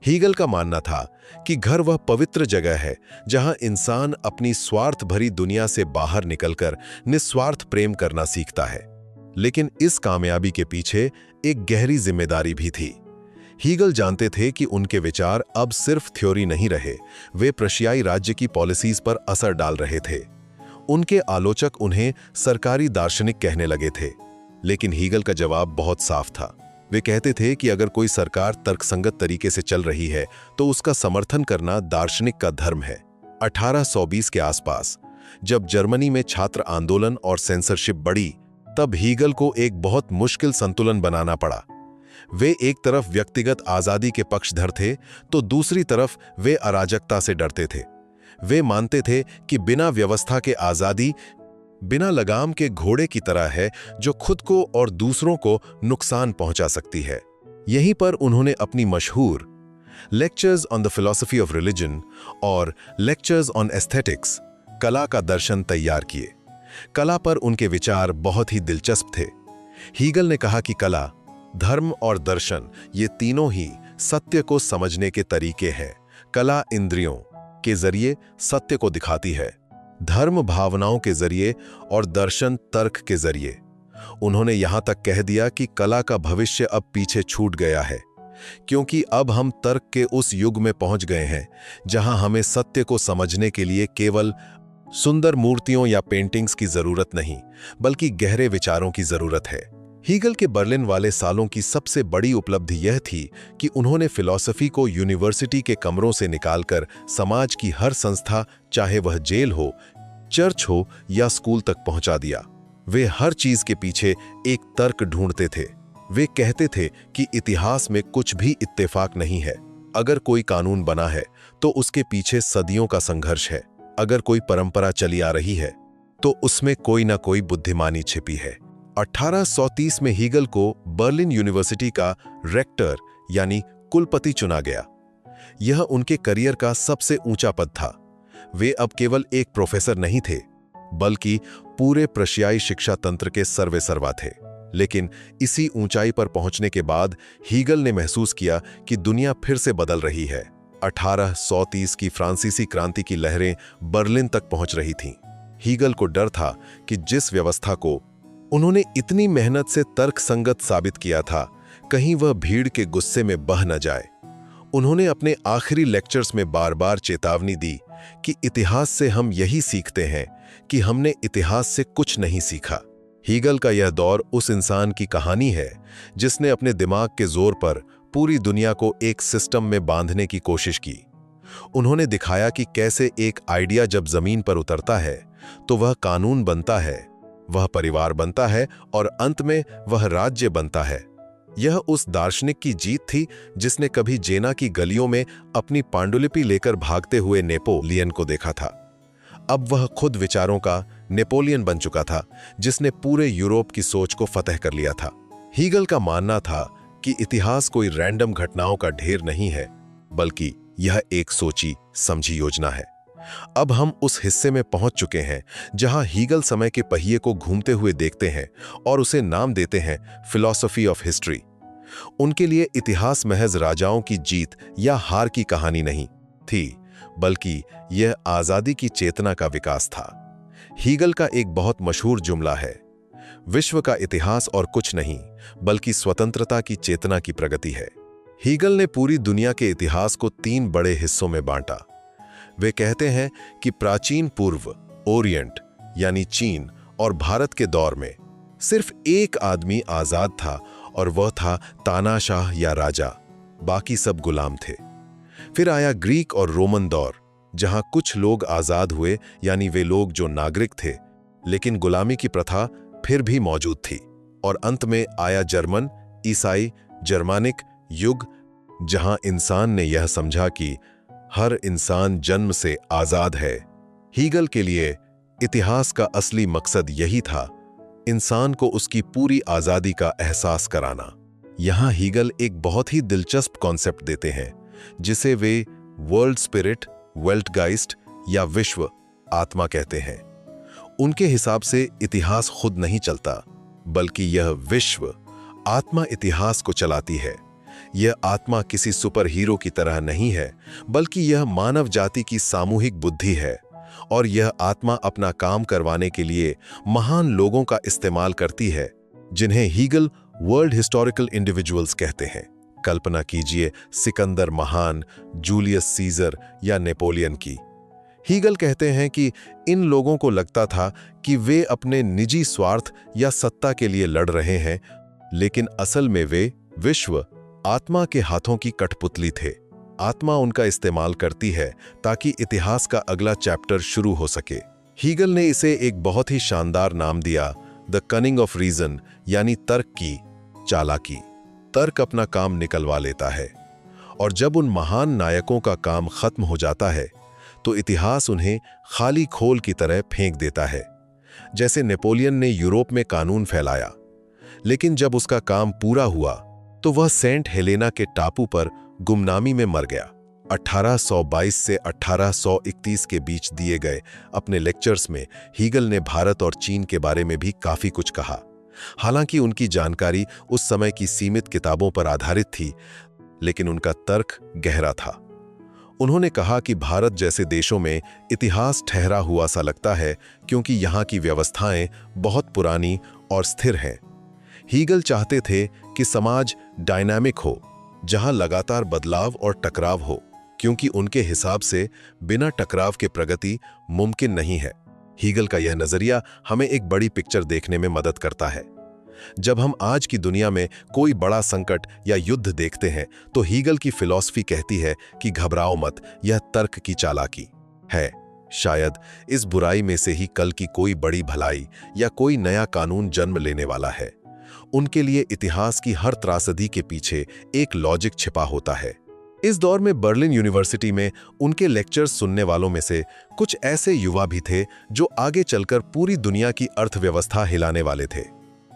हीगल का मानना था कि घर वह पवित्र जगह है जहां इंसान अपनी स्वार्थ भरी दुनिया से बाहर निकलकर निस्वार्थ प्रेम करना सीखता है। लेकिन इस कामयाबी के पीछे एक गहरी जिम्मेदारी भी थी। हीगल जानते थे कि उनके विचार अब सिर्फ थ्योरी नहीं रहे, वे प्रशियाई राज्य की पॉलिसीज पर असर डाल रहे थे। उनके आलोचक उन्हें सरकारी दार्शनिक कहने लगे थे, लेकिन हीगल का जवाब बहुत साफ था। वे कहते थे कि अगर कोई सरकार तर्कसंगत तरीके से चल रही है तो उसका समर्थन करना दार्शनिक का धर्म है। 1820 के आसपास जब जर्मनी में छात्र आंदोलन और सेंसरशिप बढ़ी, तब हीगल को एक बहुत मुश्किल संतुलन बनाना पड़ा। वे एक तरफ व्यक्तिगत आजादी के पक्षधर थे तो दूसरी तरफ वे अराजकता से डरते थे। वे मानते थे कि बिना व्यवस्था के आजादी बिना लगाम के घोड़े की तरह है जो खुद को और दूसरों को नुकसान पहुंचा सकती है। यहीं पर उन्होंने अपनी मशहूर lectures on the philosophy of religion और लेक्चर्स ऑन एस्थेटिक्स, कला का दर्शन तैयार किए। कला पर उनके विचार बहुत ही दिलचस्प थे। हीगल ने कहा कि कला, धर्म और दर्शन ये तीनों ही सत्य को समझने के तरीके हैं। कला इंद्रियों के जरिए सत्य को दिखाती है, धर्म भावनाओं के जरिए और दर्शन तर्क के जरिए। उन्होंने यहां तक कह दिया कि कला का भविष्य अब पीछे छूट गया है, क्योंकि अब हम तर्क के उस युग में पहुंच गए हैं जहां हमें सत्य को समझने के लिए केवल सुंदर मूर्तियों या पेंटिंग्स की जरूरत नहीं, बल्कि गहरे विचारों की जरूरत है। हीगल के बर्लिन वाले सालों की सबसे बड़ी उपलब्धि यह थी कि उन्होंने फिलॉसफी को यूनिवर्सिटी के कमरों से निकालकर समाज की हर संस्था, चाहे वह जेल हो, चर्च हो या स्कूल तक पहुंचा दिया। वे हर चीज के पीछे एक तर्क ढूंढते थे। वे कहते थे कि इतिहास में कुछ भी इत्तेफाक नहीं है। अगर कोई कानून बना है तो उसके पीछे सदियों का संघर्ष है। अगर कोई परंपरा चली आ रही है तो उसमें कोई ना कोई बुद्धिमानी छिपी है। 1830 में हीगल को बर्लिन यूनिवर्सिटी का रेक्टर यानी कुलपति चुना गया। यह उनके करियर का सबसे ऊंचा पद था। वे अब केवल एक प्रोफेसर नहीं थे, बल्कि पूरे प्रशियाई शिक्षा तंत्र के सर्वेसर्वा थे। लेकिन इसी ऊंचाई पर पहुंचने के बाद हीगल ने महसूस किया कि दुनिया फिर से बदल रही है। 1830 की फ्रांसीसी क्रांति की लहरें बर्लिन तक पहुंच रही थीं। हीगल को डर था कि जिस व्यवस्था को उन्होंने इतनी मेहनत से तर्कसंगत साबित किया था, कहीं वह भीड़ के गुस्से में बह न जाए। उन्होंने अपने आखिरी लेक्चर्स में बार बार चेतावनी दी कि इतिहास से हम यही सीखते हैं कि हमने इतिहास से कुछ नहीं सीखा। हीगल का यह दौर उस इंसान की कहानी है जिसने अपने दिमाग के जोर पर पूरी दुनिया को एक सिस्टम में बांधने की कोशिश की। उन्होंने दिखाया कि कैसे एक आइडिया जब जमीन पर उतरता है तो वह कानून बनता है, वह परिवार बनता है और अंत में वह राज्य बनता है। यह उस दार्शनिक की जीत थी जिसने कभी जेना की गलियों में अपनी पांडुलिपि लेकर भागते हुए नेपोलियन को देखा था। अब वह खुद विचारों का नेपोलियन बन चुका था जिसने पूरे यूरोप की सोच को फतह कर लिया था। हीगल का मानना था कि इतिहास कोई रैंडम घटनाओं का ढेर नहीं है, बल्कि यह एक सोची समझी योजना है। अब हम उस हिस्से में पहुंच चुके हैं जहां हीगल समय के पहिए को घूमते हुए देखते हैं और उसे नाम देते हैं फिलॉसफी ऑफ हिस्ट्री। उनके लिए इतिहास महज राजाओं की जीत या हार की कहानी नहीं थी, बल्कि यह आजादी की चेतना का विकास था। हीगल का एक बहुत मशहूर जुमला है, विश्व का इतिहास और कुछ नहीं बल्कि स्वतंत्रता की चेतना की प्रगति है। हीगल ने पूरी दुनिया के इतिहास को 3 बड़े हिस्सों में बांटा। वे कहते हैं कि प्राचीन पूर्व ओरिएंट यानी चीन और भारत के दौर में सिर्फ एक आदमी आजाद था और वह था तानाशाह या राजा, बाकी सब गुलाम थे। फिर आया ग्रीक और रोमन दौर, जहां कुछ लोग आजाद हुए, यानी वे लोग जो नागरिक थे, लेकिन गुलामी की प्रथा फिर भी मौजूद थी। और अंत में आया जर्मन, ईसाई, जर्मानिक युग, जहां इंसान ने यह समझा कि हर इंसान जन्म से आजाद है। हीगल के लिए इतिहास का असली मकसद यही था, इंसान को उसकी पूरी आजादी का एहसास कराना। यहां हीगल एक बहुत ही दिलचस्प कॉन्सेप्ट देते हैं, जिसे वे वर्ल्ड स्पिरिट, वेल्टगाइस्ट या विश्व आत्मा कहते हैं। उनके हिसाब से इतिहास खुद नहीं चलता, बल्कि यह विश्व आत्मा इतिहास को चलाती है। यह आत्मा किसी सुपर हीरो की तरह नहीं है, बल्कि यह मानव जाति की सामूहिक बुद्धि है, और यह आत्मा अपना काम करवाने के लिए महान लोगों का इस्तेमाल करती है, जिन्हें हीगल वर्ल्ड हिस्टोरिकल इंडिविजुअल्स कहते हैं। कल्पना कीजिए सिकंदर महान, जूलियस सीजर या नेपोलियन की। हीगल कहते हैं कि इन लोगों को लगता था कि वे अपने निजी स्वार्थ या सत्ता के लिए लड़ रहे हैं, लेकिन असल में वे विश्व आत्मा के हाथों की कठपुतली थे। आत्मा उनका इस्तेमाल करती है ताकि इतिहास का अगला चैप्टर शुरू हो सके। हीगल ने इसे एक बहुत ही शानदार नाम दिया, द कनिंग ऑफ रीजन, यानी तर्क की चालाकी। तर्क अपना काम निकलवा लेता है, और जब उन महान नायकों का काम खत्म हो जाता है तो इतिहास उन्हें खाली खोल की तरह फेंक देता है। जैसे नेपोलियन ने यूरोप में कानून फैलाया, लेकिन जब उसका काम पूरा हुआ तो वह सेंट हेलेना के टापू पर गुमनामी में मर गया। 1822 से 1831 के बीच दिए गए अपने लेक्चर्स में हीगल ने भारत और चीन के बारे में भी काफी कुछ कहा। हालांकि उनकी जानकारी उस समय की सीमित किताबों पर आधारित थी, लेकिन उनका तर्क गहरा था। उन्होंने कहा कि भारत जैसे देशों में इतिहास ठहरा हुआ सा लगता है, क्योंकि यहाँ की व्यवस्थाएं बहुत पुरानी और स्थिर हैं। हीगल चाहते थे कि समाज डायनामिक हो, जहां लगातार बदलाव और टकराव हो, क्योंकि उनके हिसाब से बिना टकराव के प्रगति मुमकिन नहीं है। हीगल का यह नजरिया हमें एक बड़ी पिक्चर देखने में मदद करता है। जब हम आज की दुनिया में कोई बड़ा संकट या युद्ध देखते हैं, तो हीगल की फिलॉसफी कहती है कि घबराओ मत, यह तर्क की चालाकी है। शायद इस बुराई में से ही कल की कोई बड़ी भलाई या कोई नया कानून जन्म लेने वाला है। उनके लिए इतिहास की हर त्रासदी के पीछे एक लॉजिक छिपा होता है। इस दौर में बर्लिन यूनिवर्सिटी में उनके लेक्चर्स सुनने वालों में से कुछ ऐसे युवा भी थे जो आगे चलकर पूरी दुनिया की अर्थव्यवस्था हिलाने वाले थे।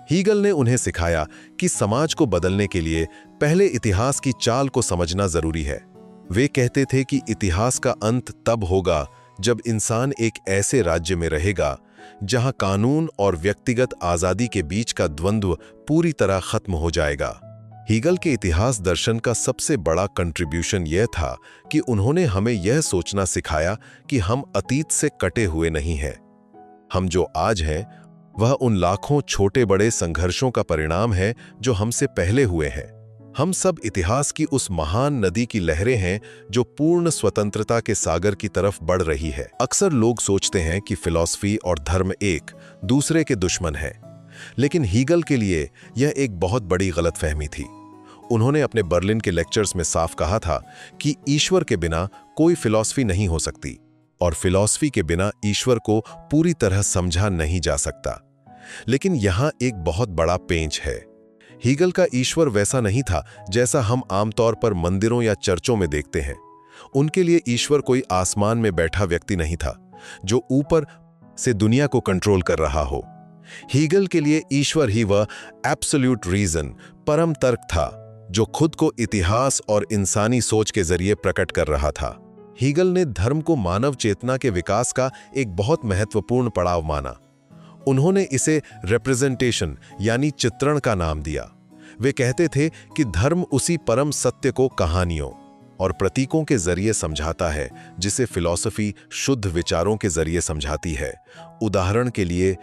हीगल ने उन्हें सिखाया कि समाज को बदलने के लिए पहले इतिहास की चाल को समझना जरूरी है। वे कहते थे कि इतिहास का अंत तब होगा जब इंसान एक ऐसे राज्य में रहेगा जहां कानून और व्यक्तिगत आजादी के बीच का द्वंद्व पूरी तरह खत्म हो जाएगा। हीगल के इतिहास दर्शन का सबसे बड़ा कंट्रीब्यूशन यह था कि उन्होंने हमें यह सोचना सिखाया कि हम अतीत से कटे हुए नहीं हैं। हम जो आज हैं वह उन लाखों छोटे बड़े संघर्षों का परिणाम है जो हमसे पहले हुए हैं। हम सब इतिहास की उस महान नदी की लहरें हैं जो पूर्ण स्वतंत्रता के सागर की तरफ बढ़ रही है। अक्सर लोग सोचते हैं कि फिलॉसफी और धर्म एक दूसरे के दुश्मन हैं, लेकिन हीगल के लिए यह एक बहुत बड़ी गलतफहमी थी। उन्होंने अपने बर्लिन के लेक्चर्स में साफ कहा था कि ईश्वर के बिना कोई फिलॉसफी नहीं हो सकती, और फिलॉसफी के बिना ईश्वर को पूरी तरह समझा नहीं जा सकता। लेकिन यहाँ एक बहुत बड़ा पेंच है। हीगल का ईश्वर वैसा नहीं था जैसा हम आमतौर पर मंदिरों या चर्चों में देखते हैं। उनके लिए ईश्वर कोई आसमान में बैठा व्यक्ति नहीं था जो ऊपर से दुनिया को कंट्रोल कर रहा हो। हीगल के लिए ईश्वर ही वह एब्सोल्यूट रीजन, परम तर्क था जो खुद को इतिहास और इंसानी सोच के जरिए प्रकट कर रहा था। हीगल ने धर्म को मानव चेतना के विकास का एक बहुत महत्वपूर्ण पड़ाव माना। उन्होंने इसे रिप्रेजेंटेशन यानी चित्रण का नाम दिया। वे कहते थे कि धर्म उसी परम सत्य को कहानियों और प्रतीकों के जरिए समझाता है जिसे फिलॉसफी शुद्ध विचारों के जरिए समझाती है। उदाहरण के लिए,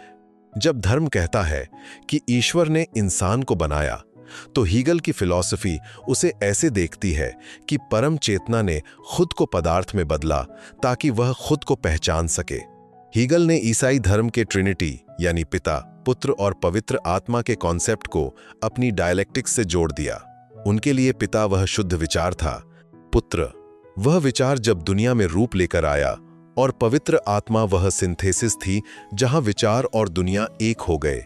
जब धर्म कहता है कि ईश्वर ने इंसान को बनाया, तो हीगल की फिलॉसफी उसे ऐसे देखती है कि परम चेतना ने खुद को पदार्थ में बदला ताकि वह खुद को पहचान सके। हीगल ने ईसाई धर्म के ट्रिनिटी यानी पिता, पुत्र और पवित्र आत्मा के कॉन्सेप्ट को अपनी डायलेक्टिक्स से जोड़ दिया। उनके लिए पिता वह शुद्ध विचार था, पुत्र वह विचार जब दुनिया में रूप लेकर आया, और पवित्र आत्मा वह सिंथेसिस थी जहां विचार और दुनिया एक हो गए।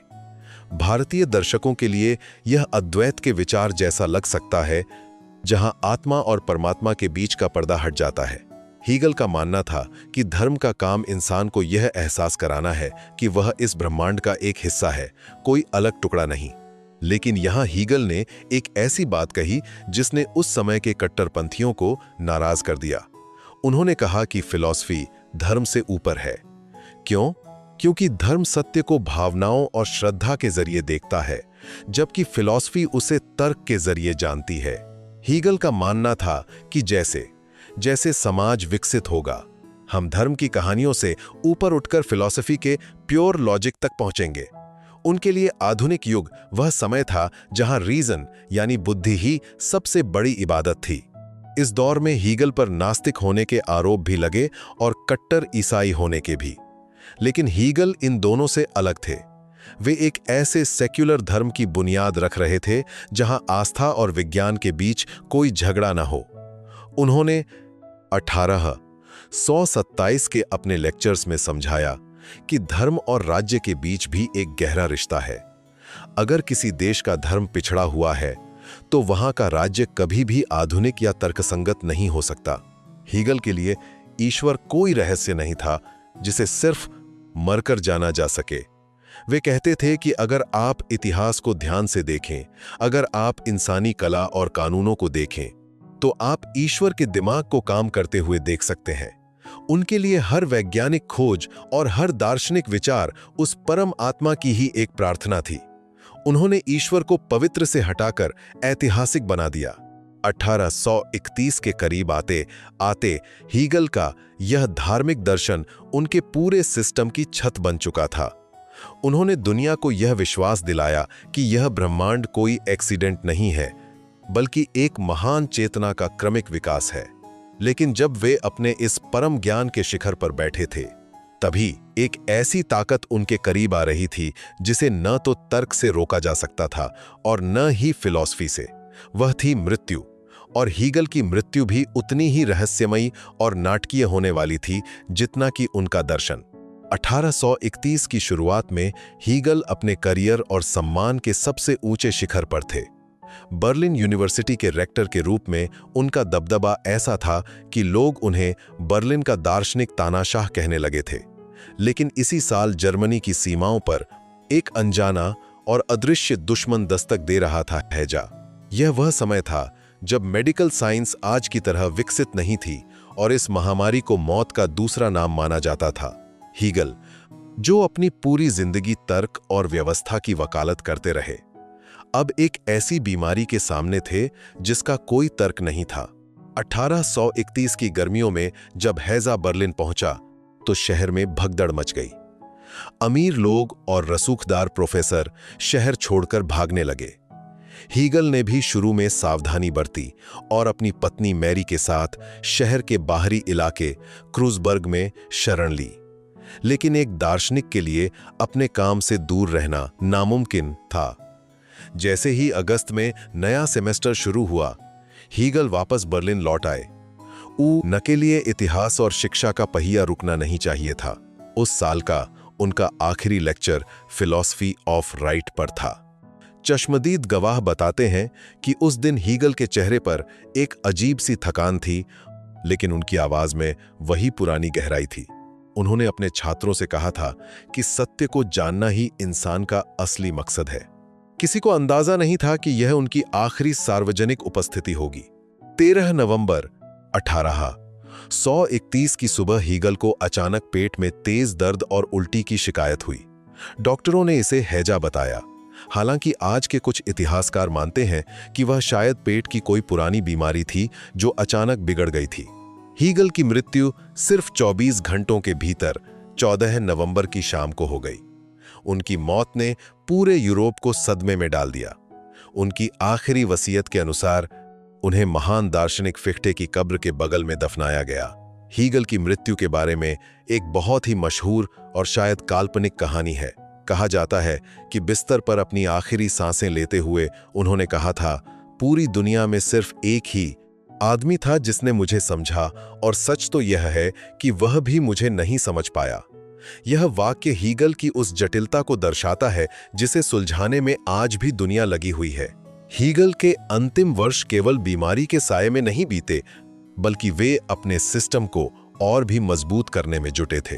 भारतीय दर्शकों के लिए यह अद्वैत के विचार जैसा लग सकता है, जहां आत्मा और परमात्मा के बीच का पर्दा हट जाता है। हीगल का मानना था कि धर्म का काम इंसान को यह एहसास कराना है कि वह इस ब्रह्मांड का एक हिस्सा है, कोई अलग टुकड़ा नहीं। लेकिन यहां हीगल ने एक ऐसी बात कही जिसने उस समय के कट्टरपंथियों को नाराज कर दिया। उन्होंने कहा कि फिलॉसफी धर्म से ऊपर है। क्यों? क्योंकि धर्म सत्य को भावनाओं और श्रद्धा के जरिए देखता है, जबकि फिलॉसफी उसे तर्क के जरिए जानती है। हीगल का मानना था कि जैसे जैसे समाज विकसित होगा, हम धर्म की कहानियों से ऊपर उठकर फिलॉसफी के प्योर लॉजिक तक पहुंचेंगे। उनके लिए आधुनिक युग वह समय था जहां रीजन यानी बुद्धि ही सबसे बड़ी इबादत थी। इस दौर में हीगल पर नास्तिक होने के आरोप भी लगे और कट्टर ईसाई होने के भी। लेकिन हीगल इन दोनों से अलग थे। वे एक ऐसे सेक्युलर धर्म की बुनियाद रख रहे थे जहां आस्था और विज्ञान के बीच कोई झगड़ा न हो। उन्होंने 1827 के अपने लेक्चर्स में समझाया कि धर्म और राज्य के बीच भी एक गहरा रिश्ता है। अगर किसी देश का धर्म पिछड़ा हुआ है, तो वहां का राज्य कभी भी आधुनिक या तर्कसंगत नहीं हो सकता। हीगल के लिए ईश्वर कोई रहस्य नहीं था जिसे सिर्फ मरकर जाना जा सके। वे कहते थे कि अगर आप इतिहास को ध्यान से देखें, अगर आप इंसानी कला और कानूनों को देखें, तो आप ईश्वर के दिमाग को काम करते हुए देख सकते हैं। उनके लिए हर वैज्ञानिक खोज और हर दार्शनिक विचार उस परम आत्मा की ही एक प्रार्थना थी। उन्होंने ईश्वर को पवित्र से हटाकर ऐतिहासिक बना दिया। 1831 के करीब आते आते हीगल का यह धार्मिक दर्शन उनके पूरे सिस्टम की छत बन चुका था। उन्होंने दुनिया को यह विश्वास दिलाया कि यह ब्रह्मांड कोई एक्सीडेंट नहीं है, बल्कि एक महान चेतना का क्रमिक विकास है। लेकिन जब वे अपने इस परम ज्ञान के शिखर पर बैठे थे, तभी एक ऐसी ताकत उनके करीब आ रही थी जिसे न तो तर्क से रोका जा सकता था और न ही फिलॉसफी से। वह थी मृत्यु, और हीगल की मृत्यु भी उतनी ही रहस्यमयी और नाटकीय होने वाली थी जितना कि उनका दर्शन। 1831 की शुरुआत में हीगल अपने करियर और सम्मान के सबसे ऊंचे शिखर पर थे। बर्लिन यूनिवर्सिटी के रेक्टर के रूप में उनका दबदबा ऐसा था कि लोग उन्हें बर्लिन का दार्शनिक तानाशाह कहने लगे थे। लेकिन इसी साल जर्मनी की सीमाओं पर एक अनजाना और अदृश्य दुश्मन दस्तक दे रहा था, हैजा। यह वह समय था जब मेडिकल साइंस आज की तरह विकसित नहीं थी और इस महामारी को मौत का दूसरा नाम माना जाता था। हीगल, जो अपनी पूरी जिंदगी तर्क और व्यवस्था की वकालत करते रहे, अब एक ऐसी बीमारी के सामने थे जिसका कोई तर्क नहीं था। 1831 की गर्मियों में जब हैजा बर्लिन पहुंचा, तो शहर में भगदड़ मच गई। अमीर लोग और रसूखदार प्रोफेसर शहर छोड़कर भागने लगे। हीगल ने भी शुरू में सावधानी बरती और अपनी पत्नी मैरी के साथ शहर के बाहरी इलाके क्रूजबर्ग में शरण ली। लेकिन एक दार्शनिक के लिए अपने काम से दूर रहना नामुमकिन था। जैसे ही अगस्त में नया सेमेस्टर शुरू हुआ, हीगल वापस बर्लिन लौट आए। न के लिए इतिहास और शिक्षा का पहिया रुकना नहीं चाहिए था। उस साल का उनका आखिरी लेक्चर फिलॉसफी ऑफ राइट पर था। चश्मदीद गवाह बताते हैं कि उस दिन हीगल के चेहरे पर एक अजीब सी थकान थी, लेकिन उनकी आवाज में वही पुरानी गहराई थी। उन्होंने अपने छात्रों से कहा था कि सत्य को जानना ही इंसान का असली मकसद है। किसी को अंदाजा नहीं था कि यह उनकी आखिरी सार्वजनिक उपस्थिति होगी। 13 नवंबर 18 131 की सुबह हीगल को अचानक पेट में तेज दर्द और उल्टी की शिकायत हुई। डॉक्टरों ने इसे हैजा बताया। हालांकि आज के कुछ इतिहासकार मानते हैं कि वह शायद पेट की कोई पुरानी बीमारी थी जो अचानक बिगड़ गई थी। हीगल की मृत्यु सिर्फ 24 घंटों के भीतर 14 नवंबर की शाम को हो गई। उनकी मौत ने पूरे यूरोप को सदमे में डाल दिया। उनकी आखिरी वसीयत के अनुसार उन्हें महान दार्शनिक फिख्टे की कब्र के बगल में दफनाया गया। हीगल की मृत्यु के बारे में एक बहुत ही मशहूर और शायद काल्पनिक कहानी है। कहा जाता है कि बिस्तर पर अपनी आखिरी सांसें लेते हुए उन्होंने कहा था, पूरी दुनिया में सिर्फ एक ही आदमी था जिसने मुझे समझा, और सच तो यह है कि वह भी मुझे नहीं समझ पाया। यह वाक्य हीगल की उस जटिलता को दर्शाता है जिसे सुलझाने में आज भी दुनिया लगी हुई है। हीगल के अंतिम वर्ष केवल बीमारी के साये में नहीं बीते, बल्कि वे अपने सिस्टम को और भी मजबूत करने में जुटे थे।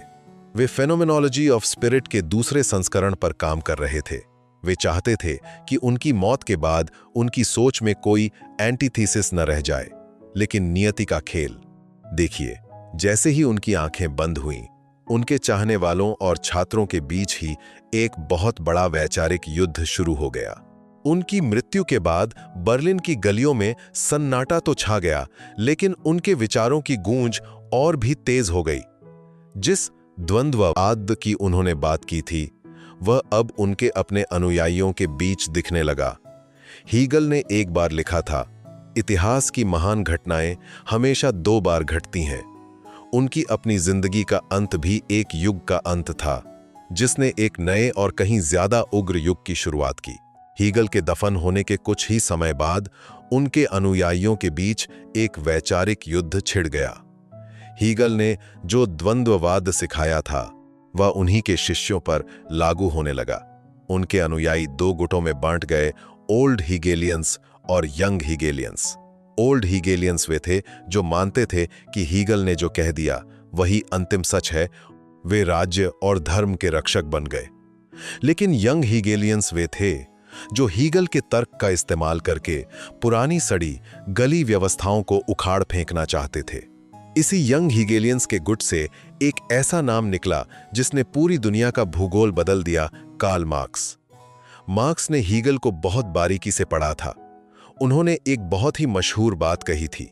वे फेनोमेनोलॉजी ऑफ स्पिरिट के दूसरे संस्करण पर काम कर रहे थे। वे चाहते थे कि उनकी मौत के बाद उनकी सोच में कोई एंटीथीसिस न रह जाए। लेकिन नियति का खेल देखिए, जैसे ही उनकी आंखें बंद हुईं, उनके चाहने वालों और छात्रों के बीच ही एक बहुत बड़ा वैचारिक युद्ध शुरू हो गया। उनकी मृत्यु के बाद बर्लिन की गलियों में सन्नाटा तो छा गया, लेकिन उनके विचारों की गूंज और भी तेज हो गई। जिस द्वंद्ववाद की उन्होंने बात की थी, वह अब उनके अपने अनुयायियों के बीच दिखने लगा। हीगल ने एक बार लिखा था, इतिहास की महान घटनाएं हमेशा दो बार घटती हैं। उनकी अपनी जिंदगी का अंत भी एक युग का अंत था, जिसने एक नए और कहीं ज्यादा उग्र युग की शुरुआत की। हीगल के दफन होने के कुछ ही समय बाद उनके अनुयायियों के बीच एक वैचारिक युद्ध छिड़ गया। हीगल ने जो द्वंद्ववाद सिखाया था, वह उन्हीं के शिष्यों पर लागू होने लगा। उनके अनुयायी दो गुटों में बांट गए, ओल्ड हीगेलियंस और यंग हीगेलियंस। ओल्ड हीगेलियंस वे थे जो मानते थे कि हीगल ने जो कह दिया वही अंतिम सच है। वे राज्य और धर्म के रक्षक बन गए। लेकिन यंग हीगेलियंस वे थे जो हीगल के तर्क का इस्तेमाल करके पुरानी सड़ी गली व्यवस्थाओं को उखाड़ फेंकना चाहते थे। इसी यंग हीगेलियंस के गुट से एक ऐसा नाम निकला जिसने पूरी दुनिया का भूगोल बदल दिया, कार्ल मार्क्स। मार्क्स ने हीगल को बहुत बारीकी से पढ़ा था। उन्होंने एक बहुत ही मशहूर बात कही थी,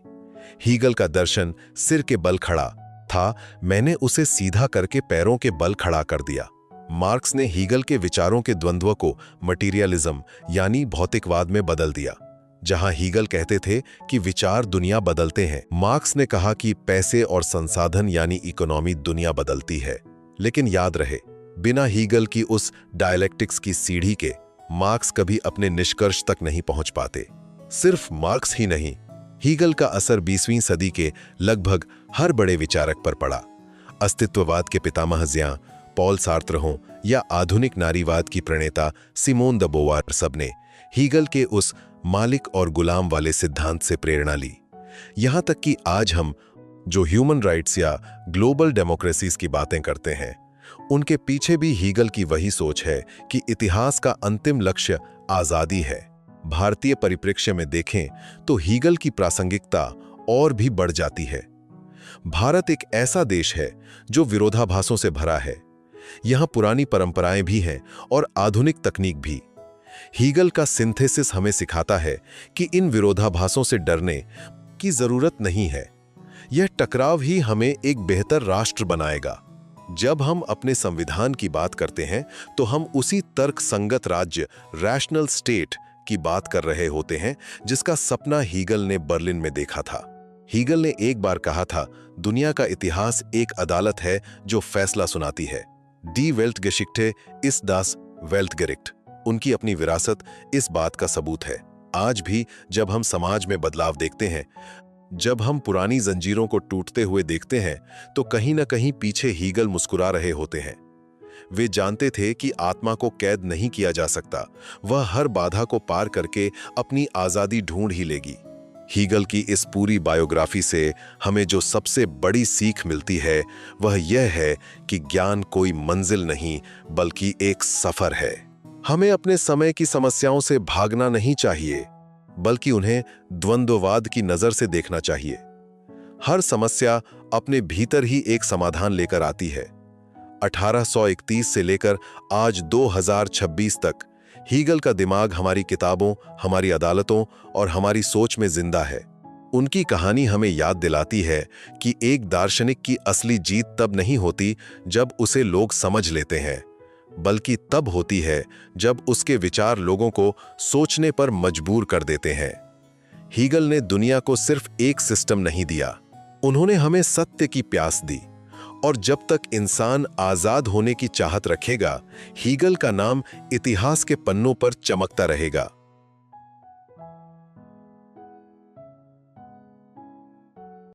हीगल का दर्शन सिर के बल खड़ा था, मैंने उसे सीधा करके पैरों के बल खड़ा कर दिया। मार्क्स ने हीगल के विचारों के द्वंद्व को मटीरियलिज्म यानी भौतिकवाद में बदल दिया। जहां हीगल कहते थे कि विचार दुनिया बदलते हैं, मार्क्स ने कहा कि पैसे और संसाधन यानी इकोनॉमी दुनिया बदलती है। लेकिन याद रहे, बिना हीगल की उस डायलेक्टिक्स की सीढ़ी के मार्क्स कभी अपने निष्कर्ष तक नहीं पहुंच पाते। सिर्फ मार्क्स ही नहीं, हीगल का असर 20वीं सदी के लगभग हर बड़े विचारक पर पड़ा। अस्तित्ववाद के पितामह ज़ियां, पॉल सार्त्र हों या आधुनिक नारीवाद की प्रणेता सिमोन द बोवार, सबने हीगल के उस मालिक और गुलाम वाले सिद्धांत से प्रेरणा ली। यहां तक कि आज हम जो ह्यूमन राइट्स या ग्लोबल डेमोक्रेसीज की बातें करते हैं, उनके पीछे भी हीगल की वही सोच है कि इतिहास का अंतिम लक्ष्य आज़ादी है। भारतीय परिप्रेक्ष्य में देखें तो हीगल की प्रासंगिकता और भी बढ़ जाती है। भारत एक ऐसा देश है जो विरोधाभासों से भरा है। यहां पुरानी परंपराएं भी हैं और आधुनिक तकनीक भी। हीगल का सिंथेसिस हमें सिखाता है कि इन विरोधाभासों से डरने की जरूरत नहीं है। यह टकराव ही हमें एक बेहतर राष्ट्र बनाएगा। जब हम अपने संविधान की बात करते हैं तो हम उसी तर्क संगत राज्य, रैशनल स्टेट की बात कर रहे होते हैं जिसका सपना हीगल ने बर्लिन में देखा था। हीगल ने एक बार कहा था, दुनिया का इतिहास एक अदालत है जो फैसला सुनाती है। डी वेल्टगेशिक्टे इस दास वेल्टगेरिक्ट, उनकी अपनी विरासत इस बात का सबूत है। आज भी जब हम समाज में बदलाव देखते हैं, जब हम पुरानी जंजीरों को टूटते हुए देखते हैं, तो कहीं ना कहीं पीछे हीगल मुस्कुरा रहे होते हैं। वे जानते थे कि आत्मा को कैद नहीं किया जा सकता, वह हर बाधा को पार करके अपनी आज़ादी ढूंढ ही लेगी। हीगल की इस पूरी बायोग्राफी से हमें जो सबसे बड़ी सीख मिलती है वह यह है कि ज्ञान कोई मंजिल नहीं बल्कि एक सफर है। हमें अपने समय की समस्याओं से भागना नहीं चाहिए, बल्कि उन्हें द्वंद्ववाद की नजर से देखना चाहिए। हर समस्या अपने भीतर ही एक समाधान लेकर आती है। 1831 से लेकर आज 2026 तक हीगल का दिमाग हमारी किताबों, हमारी अदालतों और हमारी सोच में जिंदा है। उनकी कहानी हमें याद दिलाती है कि एक दार्शनिक की असली जीत तब नहीं होती जब उसे लोग समझ लेते हैं, बल्कि तब होती है जब उसके विचार लोगों को सोचने पर मजबूर कर देते हैं। हीगल ने दुनिया को सिर्फ एक सिस्टम नहीं दिया, उन्होंने हमें सत्य की प्यास दी। और जब तक इंसान आजाद होने की चाहत रखेगा, हीगल का नाम इतिहास के पन्नों पर चमकता रहेगा।